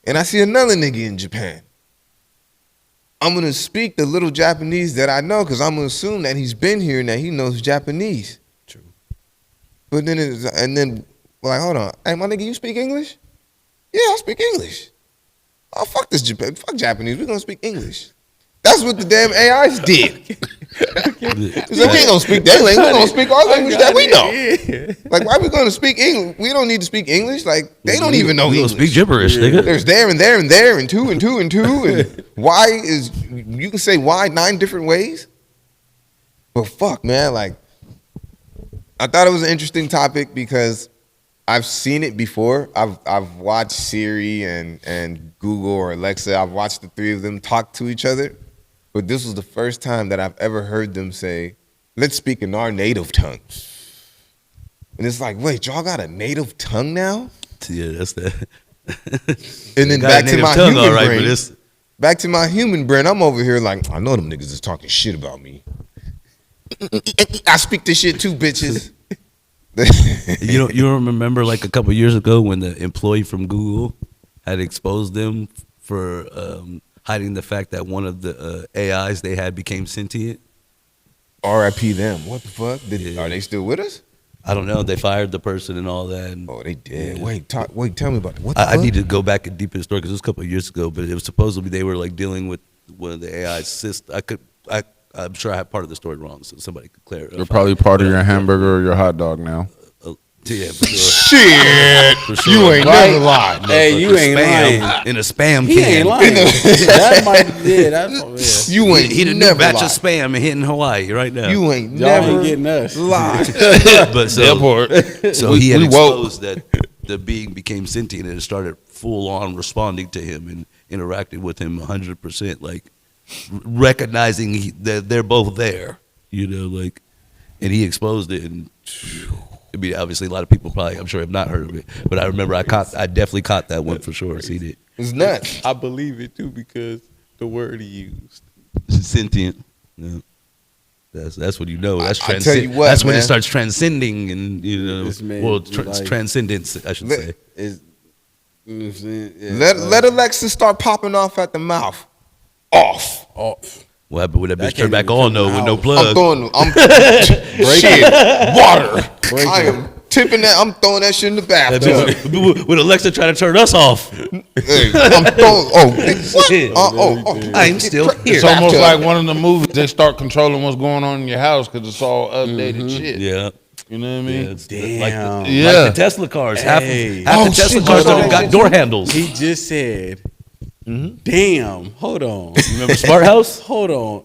and I see another nigga in Japan, I'm gonna speak the little Japanese that I know because I'm gonna assume that he's been here and that he knows Japanese. True. But then like, hold on, hey, my nigga, you speak English? Yeah, I speak English. Oh, fuck this Japan, fuck Japanese. We're gonna speak English. That's what the damn AIs did. It's like, we ain't gonna speak their language. We're gonna speak our language that we know. Like, why are we gonna speak English? We don't need to speak English. Like, they don't even know We English. don't speak gibberish, nigga. There's there and there and there and two and two and two and why is, you can say why 9 different ways. But fuck, man, like, I thought it was an interesting topic because I've seen it before. I've watched Siri and Google or Alexa. I've watched the 3 of them talk to each other. But this was the first time that I've ever heard them say, let's speak in our native tongue. And it's like, wait, y'all got a native tongue now? Yeah, that's that. And then Got a back to native my tongue, human all right, brain. but it's- Back to my human brain, I'm over here like, I know them niggas is talking shit about me. I speak this shit too, bitches. You don't remember like a couple years ago when the employee from Google had exposed them for hiding the fact that one of the AIs they had became sentient? R.I.P. them. What the fuck? Yeah. Are they still with us? I don't know. They fired the person and all that. And Oh, they did. Yeah. Wait, tell me about it. What the I fuck? need to go back and deep in the story because it was a couple of years ago. But it was supposedly they were like dealing with one of the AI's system. I'm sure I have part of the story wrong, so somebody could clarify. They're probably part of your hamburger or your hot dog now. Yeah, for sure. Shit. For sure. You ain't never lied. Hey, you ain't Spam lying. in a spam He can. ain't lying. That might, yeah, that's, yeah. You ain't He did a new never batch lied. of spam and hitting Hawaii right now. You ain't Y'all never ain't getting us. lied. But so, Airport. so he had we woke. exposed that the being became sentient and it started full on responding to him and interacting with him 100%, like recognizing that they're both there, you know, like, and he exposed it. And I mean, obviously, a lot of people probably, I'm sure, have not heard of it, but I remember I definitely caught that one for sure. Seen it. It's nuts. I believe it too because the word he used. Sentient. Yeah. That's what you know. That's I tell you what, that's when man. it starts transcending and you know, This man well, is like- transcendence, I should say. Is, you know what I'm saying? Yeah, Let Alexa start popping off at the mouth. Off. off. What happened with that That bitch turned can't back even on come though in with the no house. I'm plug? shit. Water. Break I it. am tipping that. I'm throwing that shit in the That bathtub. bitch- with Alexa trying to turn us off. Hey, I'm throwing. Oh, what? I'm still here. It's almost Bathtub. like one of the movies. They start controlling what's going on in your house because it's all updated shit. Yeah. You know what I Yeah, mean? it's Damn. like Yeah. the Tesla cars. Hey. Half Oh, the Tesla shit, cars hold don't on. got door handles. He just said, damn, hold on. Remember Smart House? Hold on.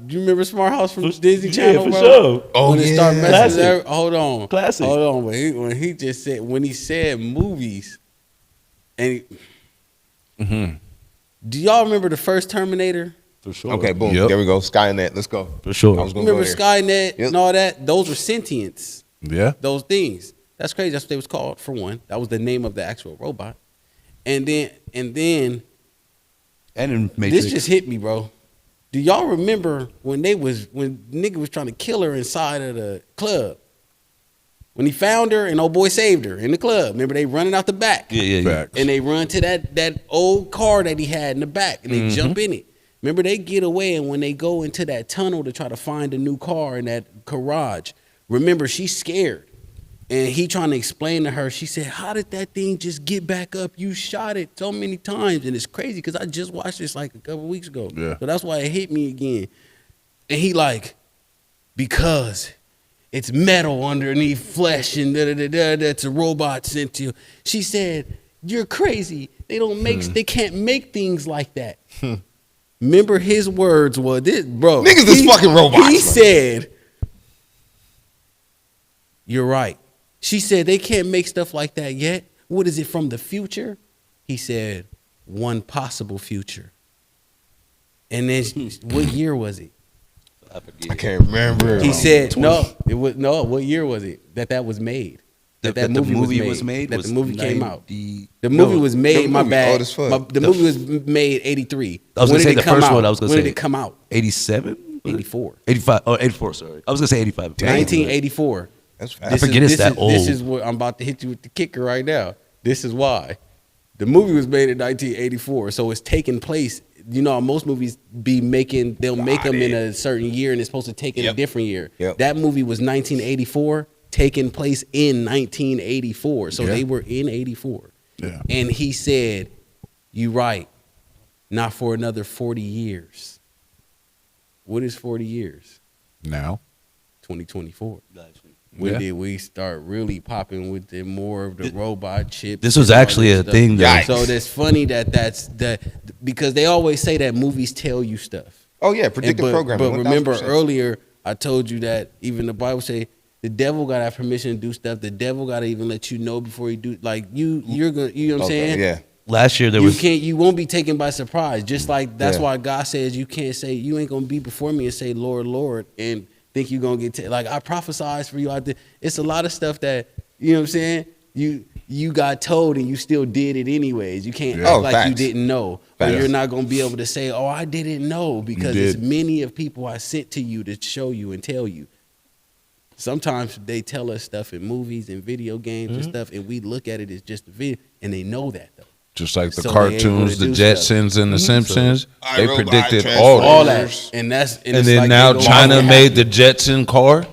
Do you remember Smart House from Disney Channel? for bro? sure. Oh, When it yeah. started messing Classic. with hold on. Classic. Hold on. When he said movies, and do y'all remember the first Terminator? For sure. Okay, boom. Yep. There we go. Skynet. Let's go. For sure. I was You gonna remember go there. Skynet Yep. and all that? Those were sentients. Yeah. Those things. That's crazy. That's what they was called for one. That was the name of the actual robot. And then And in Matrix. this just hit me, bro. Do y'all remember when nigga was trying to kill her inside of the club? When he found her and old boy saved her in the club. Remember they running out the back. yeah. Facts. And they run to that old car that he had in the back and they jump in it. Remember they get away and when they go into that tunnel to try to find a new car in that garage, remember she's scared. And he trying to explain to her, she said, how did that thing just get back up? You shot it so many times. And it's crazy because I just watched this like a couple weeks ago. Yeah. So that's why it hit me again. And he like, because it's metal underneath flesh and that's a robot sent to you. She said, you're crazy. They don't make, they can't make things like that. Remember his words was this, bro. Niggas is fucking robots, He man. said, you're right. She said, they can't make stuff like that yet. What is it from the future? He said, one possible future. And then what year was it? I can't remember. He said, no, it was no, what year was it that was made? that the movie was made. That was the movie came out. 90 The movie was made. the My movie bad. old as fuck. The movie was made 83. I was When gonna say did it the come first out? one. I was gonna when say did it come out? 87, 84. 85. Oh, 84. Sorry, I was gonna say 85. 1984. That's fast. I forget it's that old. This is what I'm about to hit you with the kicker right now. This is why. The movie was made in 1984, so it's taking place. You know, most movies they'll make them in a certain year, and it's supposed to take in a different year. Yep. That movie was 1984, taking place in 1984. So they were in 84. Yeah. And he said, "You right, not for another 40 years." What is 40 years? Now. 2024. When did we start really popping with the more of the robot chips? This was and all actually this a stuff? thing, though. Yikes. So that's funny that's because they always say that movies tell you stuff. Oh yeah, predictive programming. But remember 1000%. earlier I told you that even the Bible say the devil gotta have permission to do stuff. The devil gotta even let you know before you do. Like you're gonna, you know what I'm saying? Yeah. Last year there You was you won't be taken by surprise. Just like that's Yeah. why God says you can't say you ain't gonna be before me and say Lord, Lord, and think you're gonna get like I prophesied for you. It's a lot of stuff that you know what I'm saying. You got told and you still did it anyways. You can't act like you facts. didn't know, or Facts. you're not gonna be able to say, "Oh, I didn't know," because it's many of people I sent to you to show you and tell you. Sometimes they tell us stuff in movies and video games and stuff, and we look at it as just a video, and they know that though. Just like the So they ain't cartoons, the gonna do stuff. Jetsons and the Simpsons, they iRobot, predicted Transformers. all All that. that, and that's And it's then like now they go China off made the Jetson car.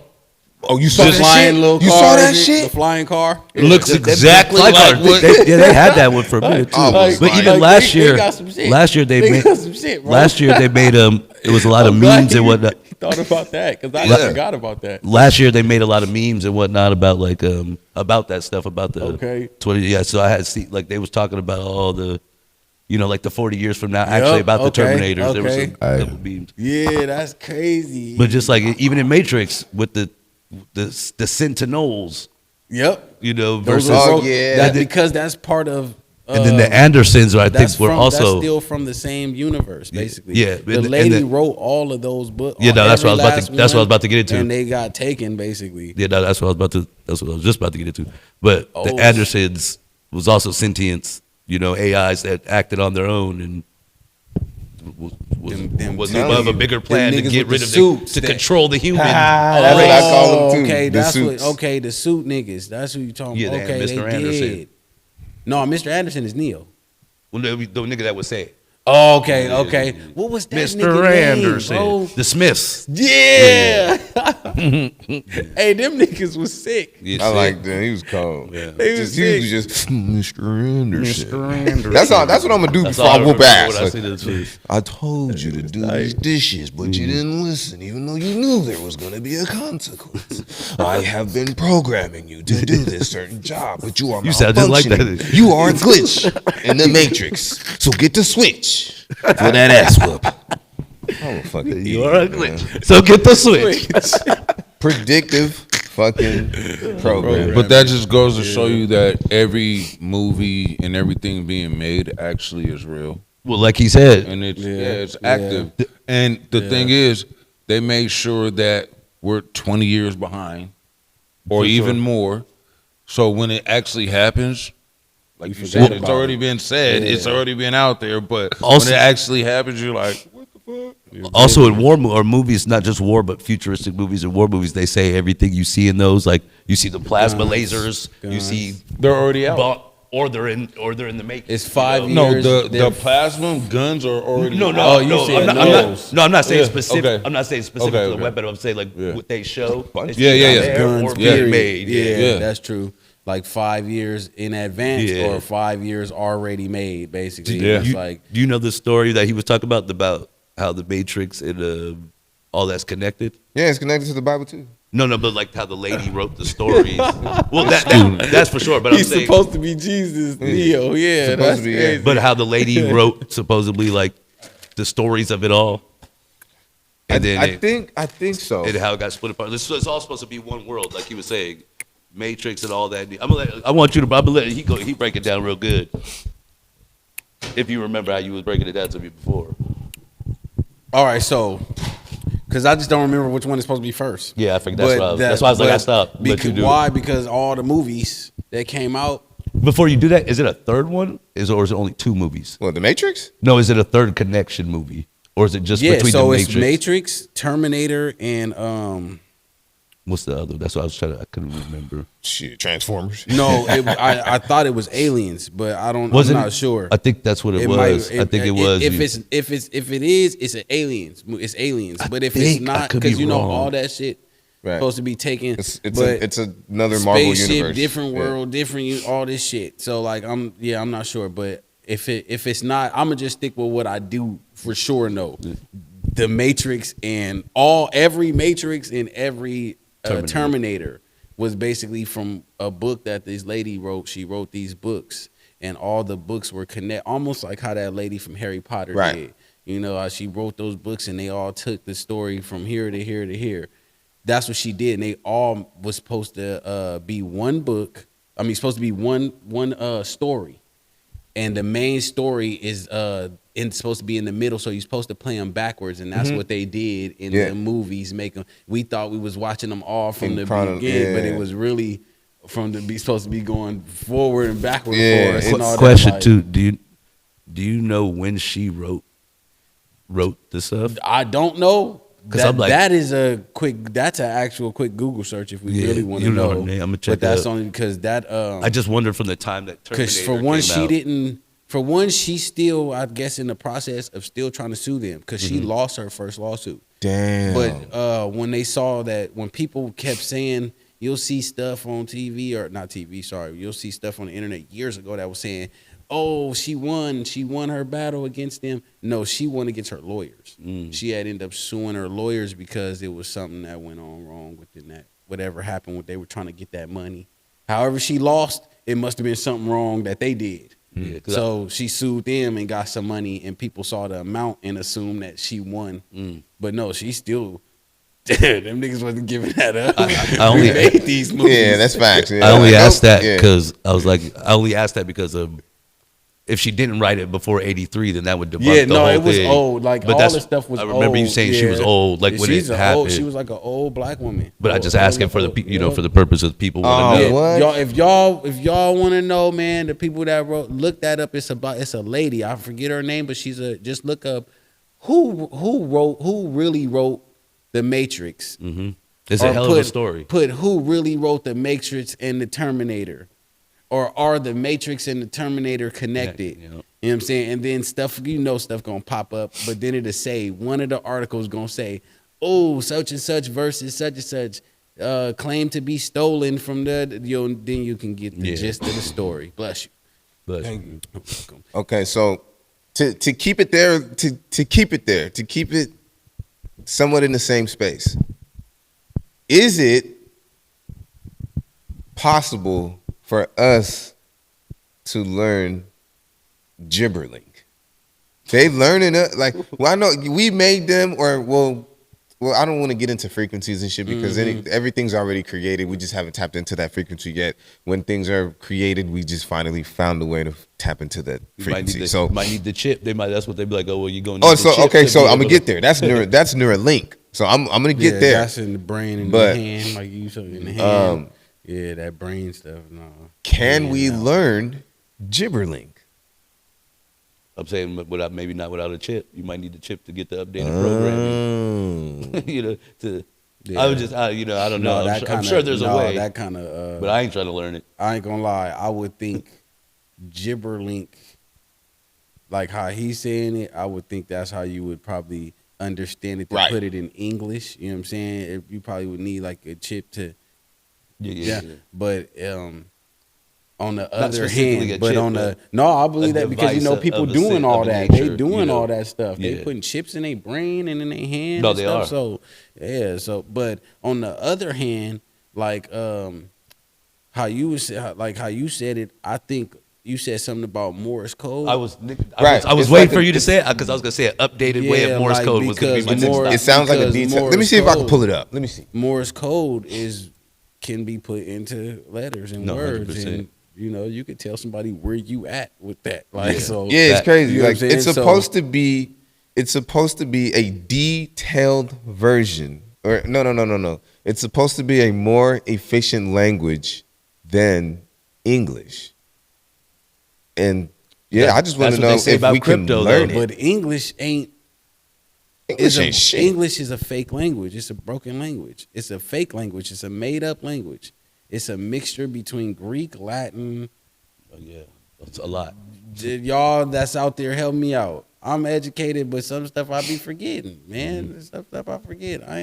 Oh, you saw the that flying shit? little You car, saw that is it? shit? The flying car. It looks That- exactly that- like what. they had that one for a minute too. I was But like- even Like, last they year, got some shit. last year they made got some shit, bro. last year they made it was a lot of I'm glad memes and you whatnot. Thought about that because I Yeah. forgot about that. Last year they made a lot of memes and whatnot about like about that stuff about the Okay. 20. Yeah, so I had seen like they was talking about all the, you know, like the 40 years from now, actually about the okay, Terminators. There was some okay. couple memes, Yeah, that's crazy. but just like even in Matrix with the Sentinels, yep, you know, those versus are yeah. that, because that's part of. and then the Andersons, I think, that's were from, also that's still from the same universe, basically. yeah, the and lady wrote all of those books. Yeah, no, that's what I was about to- every that's what I was last about to get into. one, and they got taken, basically. Yeah, no, that's what I was just about to get into. But the Oh. Andersons was also sentients, you know, AIs that acted on their own and was telling above a you, bigger them plan to niggas get with rid the of suits to that- control the human. That's what I call them too. Okay, the that's suits. what. Okay, the suit niggas. That's who you talking Yeah, about. they had Okay, Mr. they Anderson. did. No, Mr. Anderson is Neo. Well, the nigga that would say it. Oh, okay, okay. What was that Mr. nigga Anderson. name, bro? The Smiths. Yeah. Hey, them niggas was sick. I like that. He was cold. Yeah. They was He was sick. just Mr. Anderson. Mr. Anderson. That's all. That's what I'm gonna do That's before all I whoop remember ass. when I Like, see the tweet. I told you to do these dishes, but you didn't listen, even though you knew there was going to be a consequence. I have been programming you to do this certain job, but you are You sound just like malfunctioning. that. You are a glitch in the matrix. So get the switch for that ass whoop. I'm a fucking You idiot, are a man. glitch. So get the switch. Predictive fucking program. But that just goes to show you that every movie and everything being made actually is real, Well, like he said, and it's Yeah, it's yeah. active. And the thing is, they made sure that we're 20 years behind, or even more. So when it actually happens, like you forget said, it's about already been said, Yeah. it's already been out there. But Also- when it actually happens, you're like, what the fuck? also in or movies, not just war, but futuristic movies and war movies, they say everything you see in those, like you see the plasma Guns, lasers, you guns. see, They're already out. or they're in the making. It's 5 No, years. the they're- plasma guns are already No, no, Oh, you no, said I'm not, those. I'm not saying Yeah, specific. okay. I'm not saying specific Okay, to the okay. weapon. I'm saying like Yeah. what they show. Bunch. it's Yeah, yeah, either yeah. there guns or Yeah. being made. Yeah, Yeah. that's true. Like 5 years in advance Yeah. or 5 years already made, basically. Yeah. It's You, like do you know the story that he was talking about how the Matrix and all that's connected? Yeah, it's connected to the Bible too. No, but like how the lady wrote the stories. Well, that's for sure. But I'm saying, to be Jesus, Neo. Yeah, Supposed that's to be, yeah. crazy. but how the lady wrote supposedly like the stories of it all, and then I think so. and how it got split apart. It's all supposed to be one world, like he was saying, Matrix and all that. I want you to. I'm gonna let he break it down real good. If you remember how you was breaking it down to me before. All right, so Because I just don't remember which one is supposed to be first. Yeah, I think that's why I was like, I stopped. Why? Because all the movies that came out. Before you do that, is it a third one? Or is it only 2 movies? Well, The Matrix? No, is it a third connection movie? Or is it just between the Matrix? It's Matrix, Terminator, and what's the other? That's what I was trying to. I couldn't remember. Shit, Transformers. No, I thought it was Aliens, but I'm not sure. I think that's what it was. I think it was. If it is, it's an Aliens. It's Aliens. But if it's not, because you know all that shit supposed to be taken. It's another Marvel universe, different world, different all this shit. So like I'm not sure, but if it's not, I'm gonna just stick with what I do for sure know. The Matrix and every Matrix and every Terminator was basically from a book that this lady wrote. She wrote these books, and all the books were almost like how that lady from Harry Potter did. You know, how she wrote those books, and they all took the story from here to here to here. That's what she did, and they all was supposed to be one book. I mean, supposed to be one story, and the main story is supposed to be in the middle, so you're supposed to play them backwards, and that's what they did in the movies. We thought we was watching them all from the beginning, but it was really supposed to be going forward and backward for us. And all Question that, two: Do you know when she wrote the stuff? I don't know. That's an like, actual quick Google search if we really want to know. know. Her name. I'm gonna check but that's that only because that. I just wondered from the time that Terminator because for one, came out. didn't. For one, she's still, I guess, in the process of still trying to sue them because she lost her first lawsuit. Damn. But when they saw that, when people kept saying, you'll see stuff on TV, or not TV, sorry, you'll see stuff on the internet years ago that was saying, oh, she won her battle against them. No, she won against her lawyers. She had ended up suing her lawyers because it was something that went on wrong within that. Whatever happened, they were trying to get that money. However she lost, it must have been something wrong that they did. Yeah, so she sued them and got some money, and people saw the amount and assumed that she won. But no, she still. Them niggas wasn't giving that up. I only made these movies. Yeah, that's facts. Yeah. I only asked that because I was like, I only asked that because of if she didn't write it before '83, then that would debunk the whole thing. It was old. Like all the stuff was. I remember you saying she was old, like when it happened. She was like an old black woman. But I just asking for the for the purpose of people want to know. What? If y'all want to know, man, the people that look that up. It's a lady. I forget her name, but just look up who really wrote The Matrix. It's a hell of a story. Put who really wrote The Matrix and the Terminator. Or are the Matrix and the Terminator connected? Yeah. You know what I'm saying? And then stuff gonna pop up, but then it'll say, one of the articles gonna say, oh, such and such versus such and such claim to be stolen from then you can get the gist of the story. Bless you. Thank you. Okay, so to keep it there, to keep it somewhat in the same space, is it possible for us to learn gibberling? They learning like, well, I know we made them, or well, I don't want to get into frequencies and shit because everything's already created. We just haven't tapped into that frequency yet. When things are created, we just finally found a way to tap into that frequency. You might need the chip. That's what they'd be like. Oh, well, you going? So I'm gonna get there. That's Neuralink. So I'm gonna get there. That's in the brain and the hand, like you said in the hand. Yeah, that brain stuff. No. Can we learn gibberling? I'm saying maybe not without a chip. You might need the chip to get the updated programming. I would just, I don't know. I'm sure there's a way. That kind of. But I ain't trying to learn it. I ain't gonna lie. I would think gibberlink, like how he's saying it, I would think that's how you would probably understand it to put it in English. You know what I'm saying? You probably would need like a chip to. Yeah. But on the other hand, I believe that because people doing all that. They doing all that stuff. They putting chips in their brain and in their hand. No, they are. So but on the other hand, like how you said it, I think you said something about Morse code. I was waiting for you to say it because I was gonna say an updated way of Morse code was gonna be my next. It sounds like a detail. Let me see if I can pull it up. Let me see. Morse code can be put into letters and words 100%. And you could tell somebody where you at with that. Like it's crazy. Like it's supposed to be it's supposed to be a detailed version, or no. It's supposed to be a more efficient language than English. And yeah, I just want That's to what know they say if about we can crypto, learn though. it. But English ain't. English shit. English is a fake language. It's a broken language. It's a fake language. It's a made up language. It's a mixture between Greek, Latin. Oh, yeah, that's a lot. Y'all that's out there, help me out. I'm educated, but some stuff I be forgetting, man. Some stuff I forget. I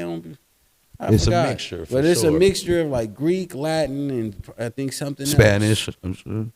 It's forgot. a mixture, for but it's a sure. mixture of like Greek, Latin, and I think something Spanish, else. I'm sure.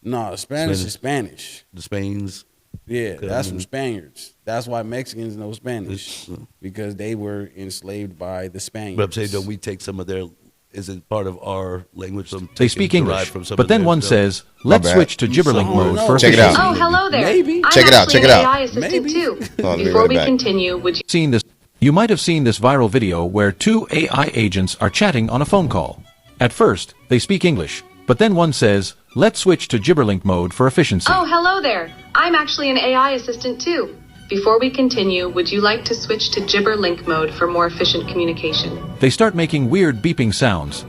No, Spanish is Spanish. The Spains. Yeah, that's Mhm. from Spaniards. That's why Mexicans know Spanish, because they were enslaved by the Spaniards. But I'm saying, don't we take some of their? Isn't part of our language? They speak English, but then one says, let's bad. switch to gibberlink So, mode no. for Check it efficiency. out. Oh, hello there. Maybe. I'm Check it out, actually check it an out. AI assistant Maybe. too. Hold on, let me Before run it we back. continue, would you You might have seen this viral video where two AI agents are chatting on a phone call. At first, they speak English, but then one says, let's switch to gibberlink mode for efficiency. Oh, hello there. I'm actually an AI assistant too. Before we continue, would you like to switch to gibberlink mode for more efficient communication? They start making weird beeping sounds.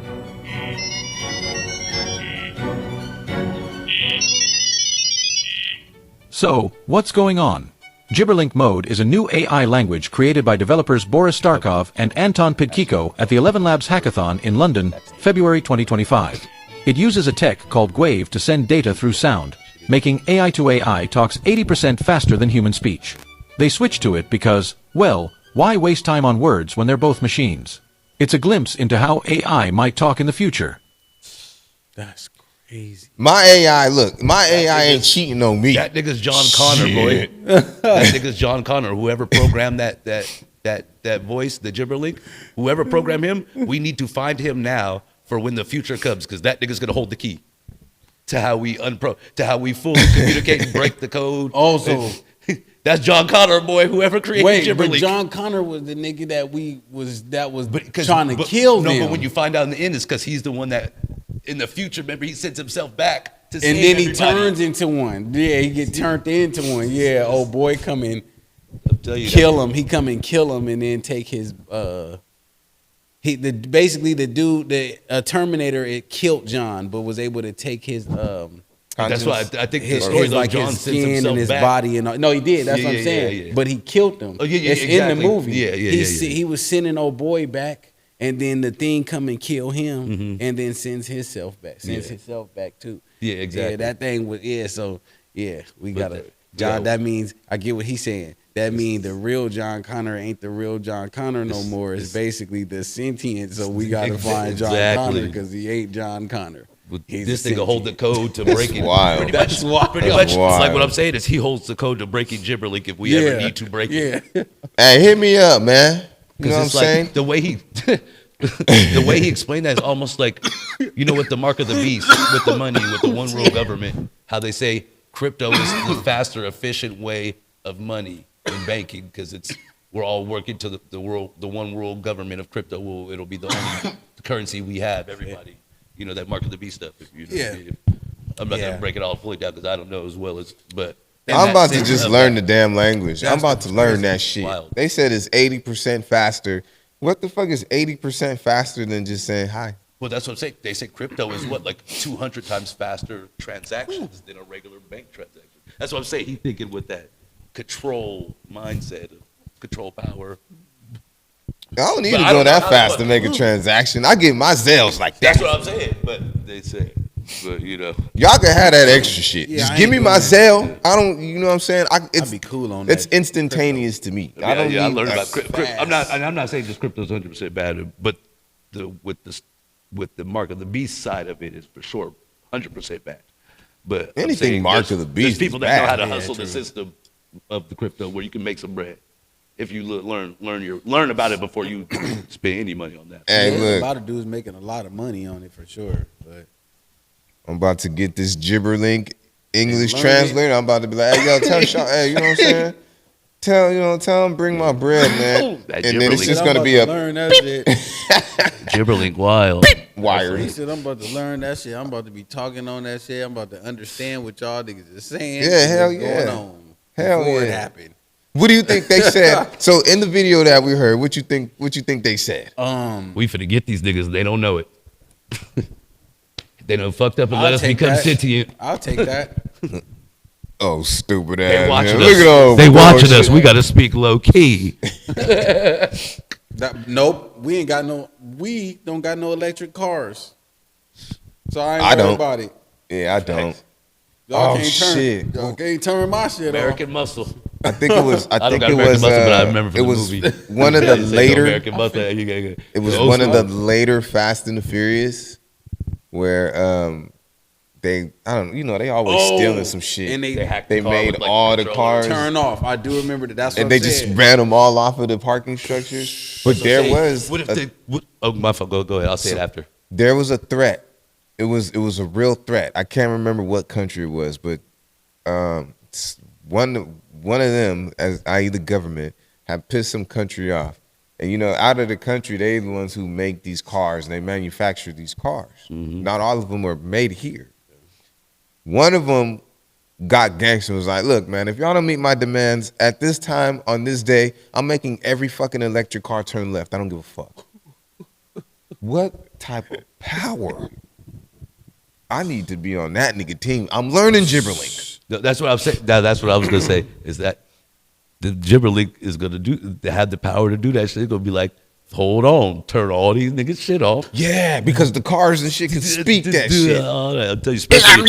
So, what's going on? Gibberlink mode is a new AI language created by developers Boris Starkov and Anton Pidkiko at the 11 Labs Hackathon in London, February 2025. It uses a tech called Gwave to send data through sound, making AI to AI talks 80% faster than human speech. They switched to it because, well, why waste time on words when they're both machines? It's a glimpse into how AI might talk in the future. That's crazy. My AI ain't cheating on me. That nigga's John Connor, boy. That nigga's John Connor. Whoever programmed that voice, the gibberlink, whoever programmed him, we need to find him now for when the future comes, because that nigga's gonna hold the key to how we fully communicate and break the code. Also, that's John Connor, boy. Whoever created wait, but gibberlink. John Connor was the nigga that was But trying to kill them. No, but when you find out in the end, it's because he's the one that, in the future, remember, he sends himself back to and save then he everybody. turns into one. Yeah, he get turned into one. Yeah, old boy come and I'll tell you kill him. He come and kill him, and then take his basically the dude, the Terminator, it killed John, but was able to take his That's why I think the his, story, his, though, like John his sends skin himself and his back. body and all. No, he did. That's Yeah, what I'm yeah, saying. yeah. But he killed him. Oh, yeah, it's in exactly. the movie. Yeah. He was sending old boy back, and then the thing come and kill him, and then sends himself back. Sends himself back too. Yeah, exactly. Yeah, that thing was So yeah, we But gotta John. yeah. That means I get what he's saying. That means the real John Connor ain't the real John Connor no more. It's basically the sentient. So we gotta find John Exactly. Connor because he ain't John Connor. He's This a nigga hold the code to break it. wild. Pretty much, That's wild. Pretty much, it's like Wild. what I'm saying is he holds the code to breaking gibberlink if we ever need to break it. Yeah. Hey, hit me up, man. You know what I'm it's like saying? the way he, the way he explained that is almost like, you know, with the mark of the beast, with the money, with the one world government, how they say crypto is the faster, efficient way of money in banking because we're all working to the one world government of crypto. It'll be the only currency we have. Everybody, you know, that mark of the beast stuff. If you know, Yeah. I'm not Yeah. gonna break it all fully down because I don't know as well as, but. I'm about to just learn the damn language. I'm about to learn that crazy. shit. Wild. They said it's 80% faster. What the fuck is 80% faster than just saying hi? Well, that's what I'm saying. They say crypto is what, like 200 times faster transactions than a regular bank transaction. That's what I'm saying. He's thinking with that control mindset of control power. I don't need But to I go don't know that how fast the to make a transaction. I get my Zales like that. That's what I'm saying. But they say, but you know, Y'all can have that extra shit. Yeah, Just I give ain't me doing my that. Zelle. I don't, you know what I'm saying? I'd be cool on It's that. instantaneous to me. I don't I need learned a- about crypto. I'm not saying just crypto is 100% bad, but with the mark of the beast side of it is for sure 100% bad. But I'm Anything saying mark there's- of the beast there's is people that know how bad. to Yeah, hustle the true. system of the crypto where you can make some bread. If you learn about it before you spend any money on that. Hey, A look, lot of dudes making a lot of money on it for sure. But I'm about to get this gibberlink English Learn it. translator. I'm about to be like, hey, yo, tell Sean, hey, you know what I'm saying? Tell him bring my bread, man. That And then it's gibberlink. just I'm gonna about be to a learn that shit. Gibberlink wild. He wired. said, I'm about to learn that shit. I'm about to be talking on that shit. I'm about to understand what y'all niggas is saying. Yeah, hell what's yeah. going on Hell before it yeah. happened. What do you think they said? So in the video that we heard, what you think they said? We finna get these niggas. They don't know it. They done fucked up and let us become sentient. I'll take that. Oh, stupid They ass. watching man. us. Look at all They watching bullshit. us. We gotta speak low key. Nope, we don't got no electric cars. So I ain't I worried don't. about it. Yeah, I don't. Y'all Oh, can't turn. shit. Y'all can't turn my shit American Muscle. I think it was. I don't think got it American was. Muscle, but I remember It from the was movie. one of the They say, later. American Muscle. It was one of the later Fast and the Furious, where they they always stealing some shit. And they hacked They the car made with, like, all the controllers. cars, turn off. I do remember that. That's what and they I'm just saying. ran them all off of the parking structures. But there was What if they? Oh, my fault. Go ahead. I'll say it after. there was a threat. It was a real threat. I can't remember what country it was, but one of them, i.e. the government, had pissed some country off. And out of the country, they the ones who make these cars and they manufacture these cars. Mm-hmm. Not all of them are made here. One of them got gangster and was like, look, man, if y'all don't meet my demands at this time on this day, I'm making every fucking electric car turn left. I don't give a fuck. What type of power? I need to be on that nigga team. I'm learning Gibberlink. That's what I'm saying. That's what I was gonna say. Is that the Gibberlink is gonna have the power to do that shit? It's gonna be like, hold on, turn all these niggas shit off. Yeah, because the cars and shit can speak that shit. All that. I'll tell you, especially.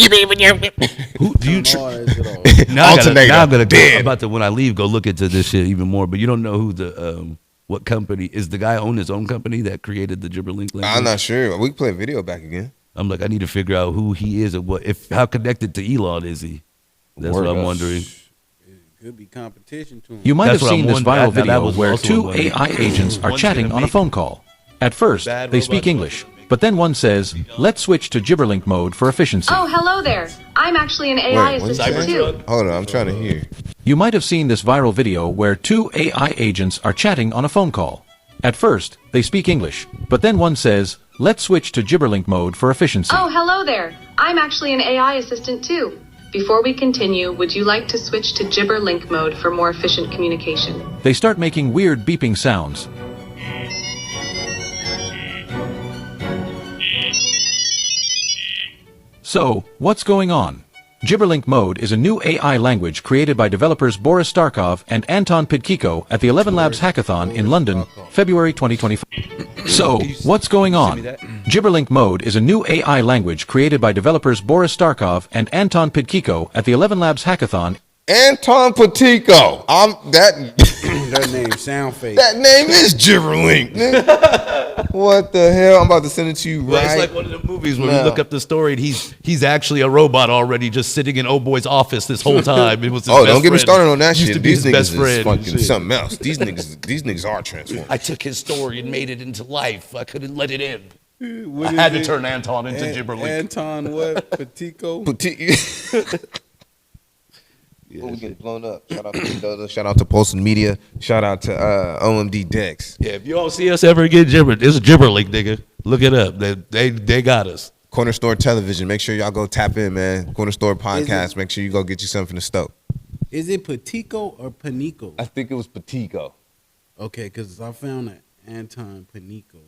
Who do you? Turn all that shit off. Now Alternator, I'm gonna dead. I'm about to when I leave go look into this shit even more. But you don't know who the what company is the guy own his own company that created the Gibberlink language? I'm not sure. We can play a video back again. I'm like, I need to figure out who he is and how connected to Elon is he? That's Word what I'm up. wondering. Could be competition to him. You might That's have what I'm seen this wondering. viral Now, that video was where also two what I'm AI agents are One's chatting gonna on a make phone call. At first, bad they speak robots English, gonna make- but then one says, let's switch to Gibberlink mode for efficiency. Oh, hello there. I'm actually an AI Wait, what's assistant that? too. Hold on, I'm trying to hear. You might have seen this viral video where two AI agents are chatting on a phone call. At first, they speak English, but then one says, let's switch to Gibberlink mode for efficiency. Oh, hello there. I'm actually an AI assistant too. Before we continue, would you like to switch to Gibber Link mode for more efficient communication? They start making weird beeping sounds. So, what's going on? Gibberlink mode is a new AI language created by developers Boris Starkov and Anton Pidkiko at the 11 Labs Hackathon in London, February 2025. So, what's going on? Gibberlink mode is a new AI language created by developers Boris Starkov and Anton Pidkiko at the 11 Labs Hackathon. Anton Patico. That name sound fake. That name is Gibberlink, nigga. What the hell? I'm about to send it to you Well, right. it's like one of the movies where now. you look up the story and he's actually a robot already, just sitting in old boy's office this whole time. It was his Oh, best don't get me friend. started on that Used shit. to be These his niggas best is friend. and fucking shit. something else. These niggas are transformed. I took his story and made it into life. I couldn't let it end. What I is had to it? turn Anton into Gibberlink. Anton what? Patico? Oh, we getting blown up. Shout out to Dodo. Shout out to Postal Media. Shout out to OMD Dex. Yeah, if you don't see us ever get Gibber, it's Gibberlink, nigga. Look it up. They got us. Corner Store Television. Make sure y'all go tap in, man. Corner Store Podcast. Make sure you go get you something to stoke. Is it Patico or Panico? I think it was Patico. Okay, because I found that Anton Panico,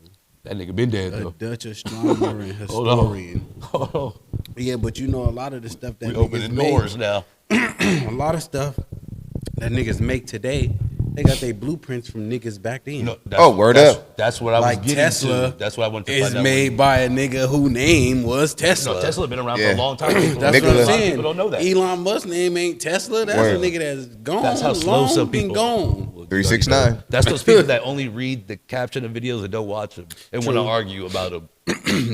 That nigga been dead a though. Dutch astronomer and Hold on. historian. Hold on. Yeah, but you know a lot of the stuff that We niggas opening make, doors now. a lot of stuff that niggas make today, they got their blueprints from niggas back then. No, Word that's, up. That's what I Like was getting Tesla to. That's what I wanted to It's find out. made by a nigga whose name was Tesla. No, Tesla been around for Yeah. a long time. People That's don't what know I'm Nikola- that. A lot of saying. People don't know that. Elon Musk's name ain't Tesla. That's Word. a nigga that's gone. That's how slow long some been people. gone. 369. That's those people that only read the caption of videos and don't watch them and want to True. argue about them.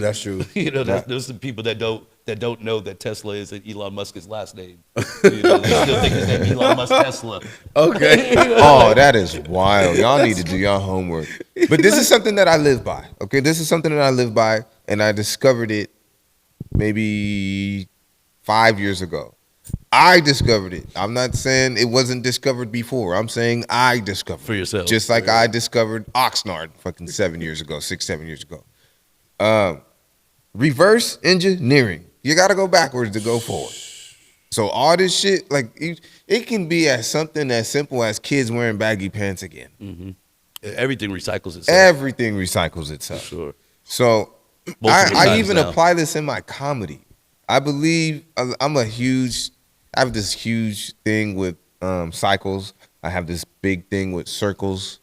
That's true. You know, those are the people that don't know that Tesla is Elon Musk's last name. You know, they still think his name Elon Musk Tesla. Okay. Oh, that is wild. Y'all need to do y'all homework. But this is something that I live by. Okay, this is something that I live by, and I discovered it maybe 5 years ago. I discovered it. I'm not saying it wasn't discovered before. I'm saying I discovered For yourself. it. Just like I discovered Oxnard fucking 7 years ago, 6-7 years ago. Reverse engineering. You got to go backwards to go forward. So all this shit, like it can be as something as simple as kids wearing baggy pants again. Mm-hmm. Everything recycles itself. Everything recycles itself. Sure. So Most of the I times even now. apply this in my comedy. I believe I have this huge thing with cycles. I have this big thing with circles.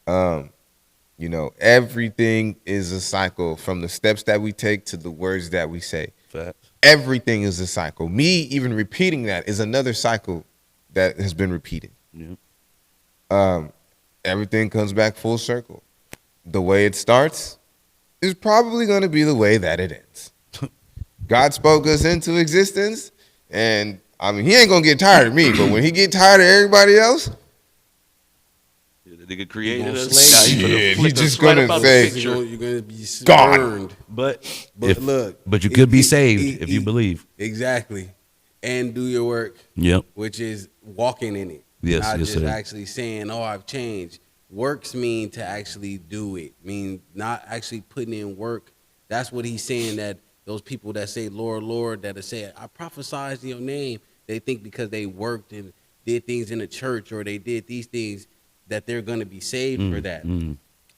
You know, everything is a cycle from the steps that we take to the words that we say. Facts. Everything is a cycle. Me even repeating that is another cycle that has been repeated. Yeah. Everything comes back full circle. The way it starts is probably going to be the way that it ends. God spoke us into existence, and I mean, he ain't going to get tired of me, but when he get tired of everybody else, The nigga created gonna us. slay Nah, you. finna Shit, flick he a just sweat gonna about the say- picture. You're gonna be Gone. burned. But But look, but you could be saved it- if you believe. Exactly, and do your work, Yep. which is walking in it. Yes, not yes, just sir. actually saying, "Oh, I've changed." Works mean to actually do it. Mean not actually putting in work. That's what he's saying. That those people that say, "Lord, Lord," that say, "I prophesied in your name," they think because they worked and did things in the church or they did these things that they're going to be saved for that.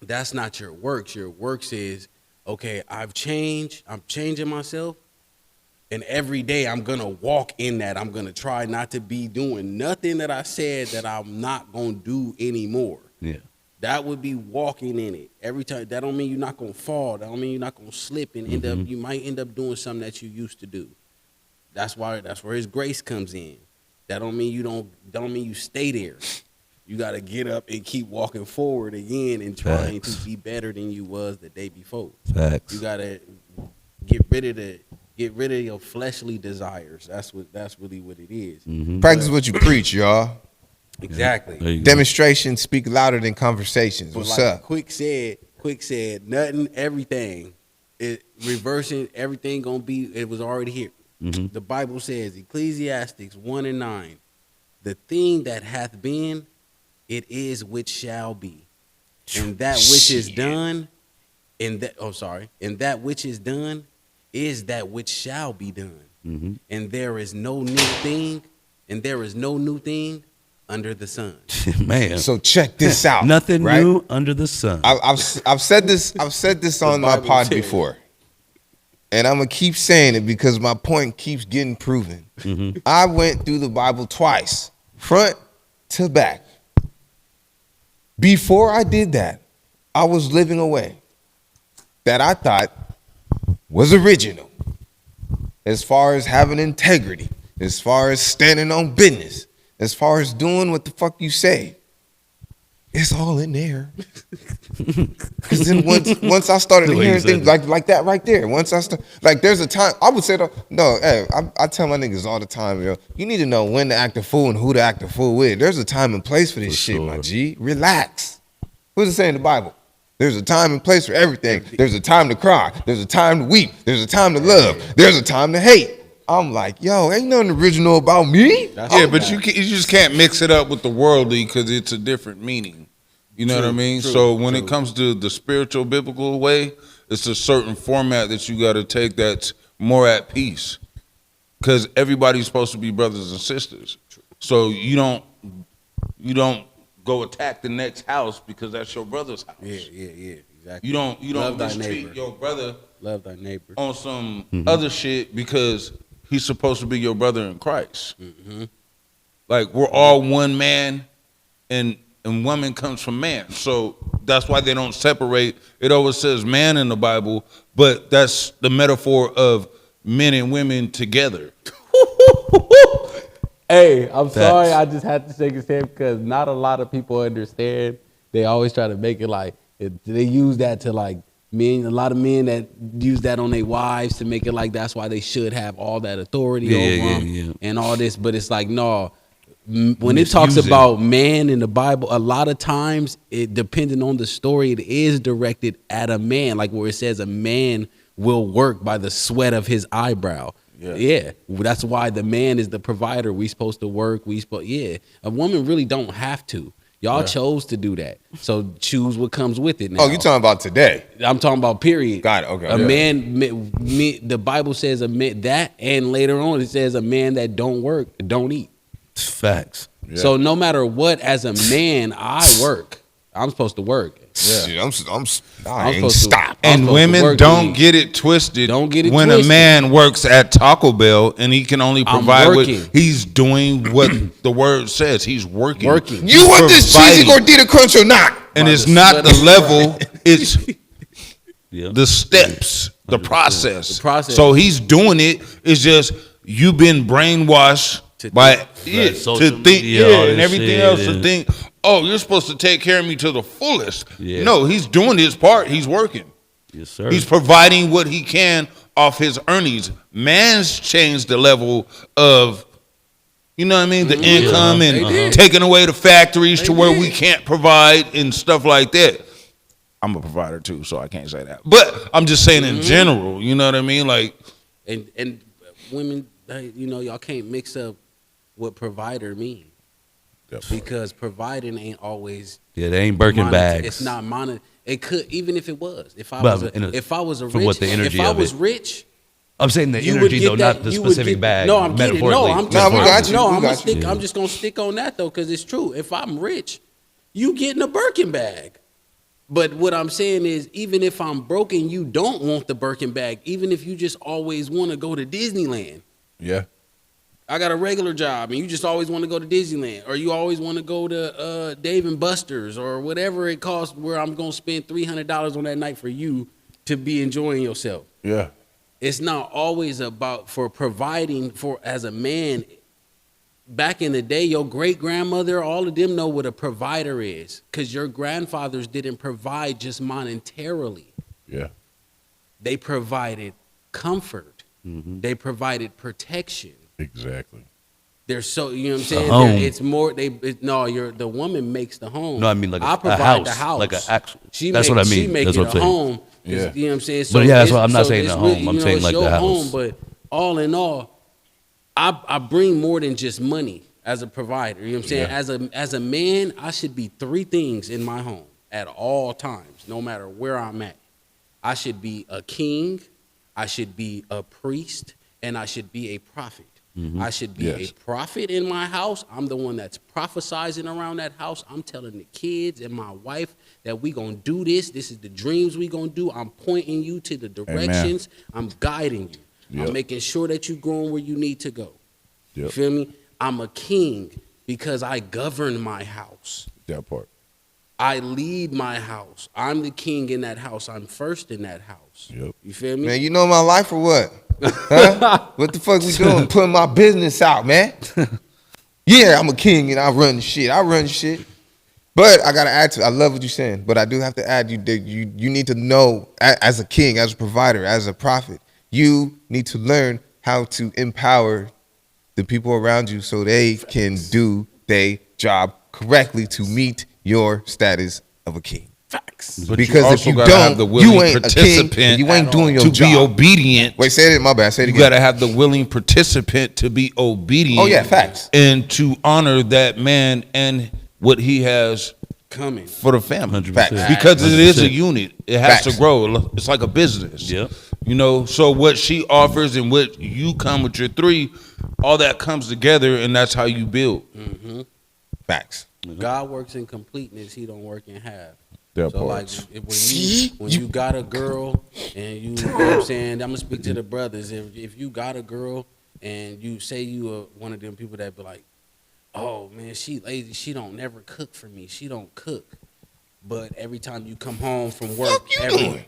That's not your works. Your works is, okay, I've changed. I'm changing myself. And every day I'm going to walk in that. I'm going to try not to be doing nothing that I said that I'm not going to do anymore. Yeah. That would be walking in it. Every time. That don't mean you're not going to fall. That don't mean you're not going to slip and end up, you might end up doing something that you used to do. That's where his grace comes in. That don't mean you stay there. You got to get up and keep walking forward again and trying Facts. to be better than you was the day before. Facts. You got to get rid of your fleshly desires. That's really what it is. practice what you preach, y'all. Exactly. There you go. Demonstrations speak louder than conversations. But What's like up? Quick said, nothing, everything. It reversing everything gonna be. It was already here. The Bible says, Ecclesiastes 1:9, the thing that hath been, it is which shall be, and that which is done, and that which is done is that which shall be done, and there is no new thing, under the sun. Man. So check this out. Nothing right? new under the sun. I've said this on my Bible pod says. before, and I'm gonna keep saying it because my point keeps getting proven. I went through the Bible twice, front to back. Before I did that, I was living a way that I thought was original, as far as having integrity, as far as standing on business, as far as doing what the fuck you say. It's all in there. Because then once I started The way you hearing said things it. like that right there, once I start, like there's a time, I would say, hey, I tell my niggas all the time, yo, you need to know when to act a fool and who to act a fool with. There's a time and place for this For shit, my sure. G. Relax. What does it say in the Bible? There's a time and place for everything. There's a time to cry. There's a time to weep. There's a time to love. There's a time to hate. I'm like, yo, ain't nothing original about me. Yeah, but you just can't mix it up with the worldly because it's a different meaning. You know what I mean? So when it comes to the spiritual biblical way, it's a certain format that you got to take that's more at peace. Because everybody's supposed to be brothers and sisters. So you don't go attack the next house because that's your brother's house. Yeah, exactly. You don't Love thy mistreat neighbor. your brother Love thy neighbor. on some other shit because he's supposed to be your brother in Christ. Like we're all one man, and woman comes from man. So that's why they don't separate. It always says man in the Bible, but that's the metaphor of men and women together. Hey, I'm sorry. Facts. I just had to shake his head because not a lot of people understand. They always try to make it like they use that to like men. A lot of men that use that on their wives to make it like that's why they should have all that authority over them and all this. But it's like no. When it talks Misusing. about man in the Bible, a lot of times it depending on the story, it is directed at a man, like where it says a man will work by the sweat of his eyebrow. Yeah. That's why the man is the provider. We supposed to work. A woman really don't have to. Y'all chose to do that. So choose what comes with it now. Oh, you talking about today? I'm talking about period. Got it. Okay. A man, the Bible says a man that, and later on it says a man that don't work don't eat. Facts. Yeah. So no matter what, as a man, I work. I'm supposed to work. Yeah. I ain't supposed to- stop. I'm And supposed to women work don't and eat. get it twisted. Don't get it when twisted. a man works at Taco Bell and he can only I'm provide what working. he's doing what the word says. He's working. Working. You He's want this cheesy providing. gordita crunch or not? And it's the not the sweat. level, it's Yeah. the steps, the process. The process. So he's doing it. It's just you've been brainwashed To by think. it social to think, media, all and this everything shit, else to and- think, oh, you're supposed to take care of me to the fullest. Yeah. No, he's doing his part. He's working. Yes, sir. He's providing what he can off his earnings. Man's changed the level of, you know what I mean, the income They and did. taking away the factories to They where did. we can't provide and stuff like that. I'm a provider too, so I can't say that. But I'm just saying in general, you know what I mean? Like, And women, y'all can't mix up what provider mean. Because providing ain't always Yeah, they ain't Birkin monetary. bags. It's not money. It could, even if it was. If I But was in a- if I was a for rich, what the energy if I of was it. rich, I'm saying the you would energy get though, that- not the you would specific get- bag. No, I'm getting it. metaphorically. No, I'm just, Nah, we got you. No, We I'm got gonna stick. you. I'm just gonna stick on that though, because it's true. If I'm rich, you getting a Birkin bag. But what I'm saying is, even if I'm broke and you don't want the Birkin bag, even if you just always want to go to Disneyland, yeah. I got a regular job and you just always want to go to Disneyland, or you always want to go to Dave and Buster's or whatever it costs, where I'm gonna spend $300 on that night for you to be enjoying yourself. Yeah. It's not always about for providing for as a man. Back in the day, your great grandmother, all of them know what a provider is, because your grandfathers didn't provide just monetarily. Yeah. They provided comfort. They provided protection. Exactly. They're so, you know what I'm saying? home. It's more. The woman makes the home. No, I mean like I a provide house, the house. like an actual. She That's make, what I She mean. make That's it what I'm a saying. home. Yeah. You know what I'm saying? But yeah, that's it's- what I'm not so saying it's the home. really, I'm saying it's like your the house. home, but all in all, I bring more than just money as a provider. You know what I'm saying? Yeah. As a man, I should be three things in my home at all times, no matter where I'm at. I should be a king, I should be a priest, and I should be a prophet. I should be Yes. a prophet in my house. I'm the one that's prophesizing around that house. I'm telling the kids and my wife that we gonna do this. This is the dreams we gonna do. I'm pointing you to the directions. I'm guiding you. Yep. I'm making sure that you're going where you need to go. You Yep. feel me? I'm a king because I govern my house. That part. I lead my house. I'm the king in that house. I'm first in that house. Yep. You feel me? Man, you know my life or what? Huh? What the fuck we doing? Putting my business out, man. Yeah, I'm a king and I run shit. I run shit. But I gotta add to. I love what you're saying, but I do have to add. You need to know, as a king, as a provider, as a prophet, you need to learn how to empower the people around you so they can do their job correctly to meet your status of a king. Facts. But Because you if also you gotta have don't, the willing you ain't a king. participant And you ain't doing your to job. be obedient. Wait, say it. My bad. Say it You again. got to have the willing participant to be obedient. Oh yeah, facts. And to honor that man and what he has Coming. for the family. 100%. Facts. Because it is a 100%. unit. It has Facts. to grow. It's like a business. Yep. You know, so what she offers and what you come with your three, all that comes together, and that's how you build. Facts. God works in completeness. He don't work in half. That So like part. when you got a girl and you know what I'm saying, I'm gonna speak to the brothers. If you got a girl and you say you are one of them people that be like, oh man, she lazy, she don't never cook for me, she don't cook. But every time you come home from work,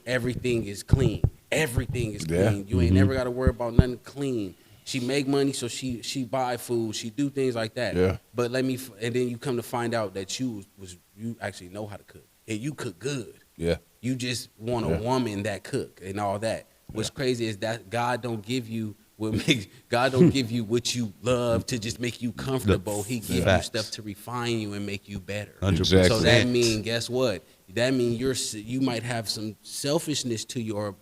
everything is clean. Everything is Yeah. clean. You ain't never got to worry about nothing clean. She make money, so she buy food. She do things like that. Yeah. But and then you come to find out that you actually know how to cook. And you cook good. Yeah. You just want a Yeah. woman that cook and all that. What's crazy is that God don't give you God don't give you what you love to just make you comfortable. He gives you Facts. stuff to refine you and make you better. 100%. So that means, guess what? That means you might have some selfishness to your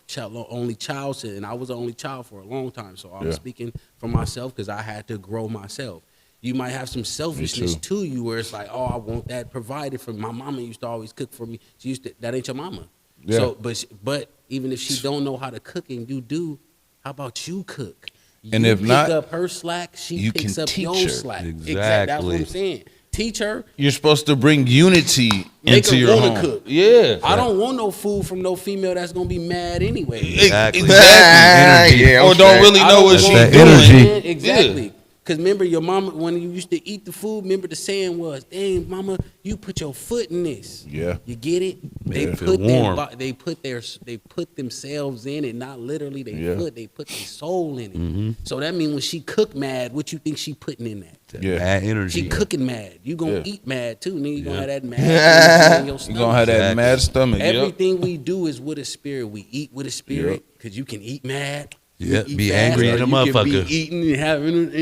only child. And I was the only child for a long time, so I'm Yeah. speaking for myself because I had to grow myself. You might have some selfishness to you where it's like, oh, I want that provided for me. My mama used to always cook for me. She used to, that ain't your mama. Yeah. So, but even if she don't know how to cook and you do, how about you cook? And you if pick not, up her slack, she you picks can up teach your her. slack. Exactly. That's what I'm saying. Teach her. You're supposed to bring unity Make into her your wanna home. cook. Yeah. I don't want no food from no female that's gonna be mad anyway. Exactly. Exactly. Yeah, or I'm don't straight. really I know don't what want she's that doing. energy. Exactly. Because remember, your mama, when you used to eat the food, remember the saying was, "Dang, mama, you put your foot in this." Yeah. You get it? They it put feel warm. they put themselves in it, not literally they Yeah. foot. They put their soul in it. So that means when she cook mad, what you think she putting in that? Yeah. Mad energy. She cooking mad. You gonna Yeah. eat mad too, nigga. You gonna Yeah. have that mad energy in your You stomach. gonna have that Exactly. mad stomach. Yep. Everything we do is with a spirit. We eat with a spirit because you can eat mad. You Yeah, can eat be fast, angry or at a you can motherfucker. Be eating and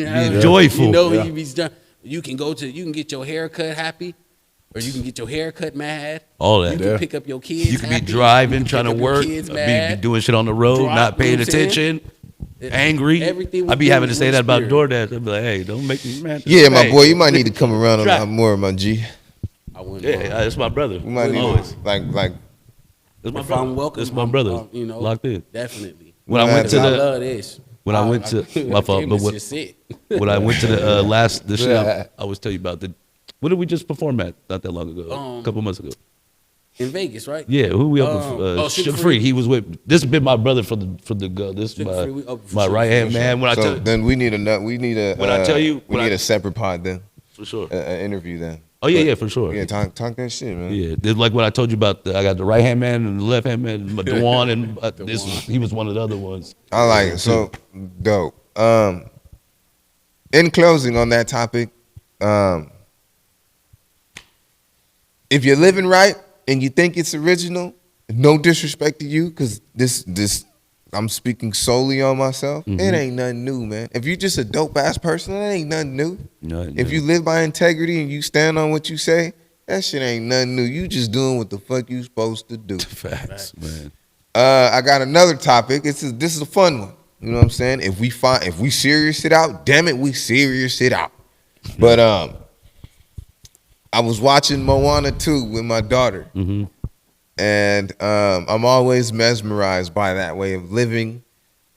having joyful. You know, Yeah. you can get your hair cut happy, or you can get your hair cut mad. All that. You can Yeah. pick up your kids. You could be happy. driving, You can trying to pick up your work, kids be mad. doing shit on the road, Drop, not paying you know what I'm saying? attention, angry. Everything we I be do having to is say with that about spirit. DoorDash. I'd be like, hey, don't make me mad. Yeah, my Hey, boy, you might need to come around a Drop. lot more, my G. I wouldn't Yeah, mind. that's my brother. We might need Always. to, like That's my If brother. I'm welcome, That's my I'm, brother. you know, Locked in. Definitely. When I Yeah, went to I the love this. when I went to my fault, came but to what, just sit. when I went to the the shit I was telling you about, what did we just perform at not that long ago? A couple months ago. In Vegas, right? Yeah, who we up with? Sugar Sugar Free. Free. He was with. This has been my brother for the go. This is Sugar Free, we up for my Sugar right hand Free, man. When I So tell then we need a When I tell you- we when need I- a separate pod then, for sure. an interview then. Oh yeah, for sure. Yeah, talk that shit, man. Yeah, it's like what I told you about. I got the right hand man and the left hand man, but Dewan and he was one of the other ones. I like it. So dope. In closing on that topic, if you're living right and you think it's original, no disrespect to you, because this I'm speaking solely on myself. It ain't nothing new, man. If you just a dope ass person, it ain't nothing new. If you live by integrity and you stand on what you say, that shit ain't nothing new. You just doing what the fuck you supposed to do. Facts, man. I got another topic. This is a fun one. You know what I'm saying? If we serious it out, damn it, we serious it out. But I was watching Moana 2 with my daughter. And I'm always mesmerized by that way of living.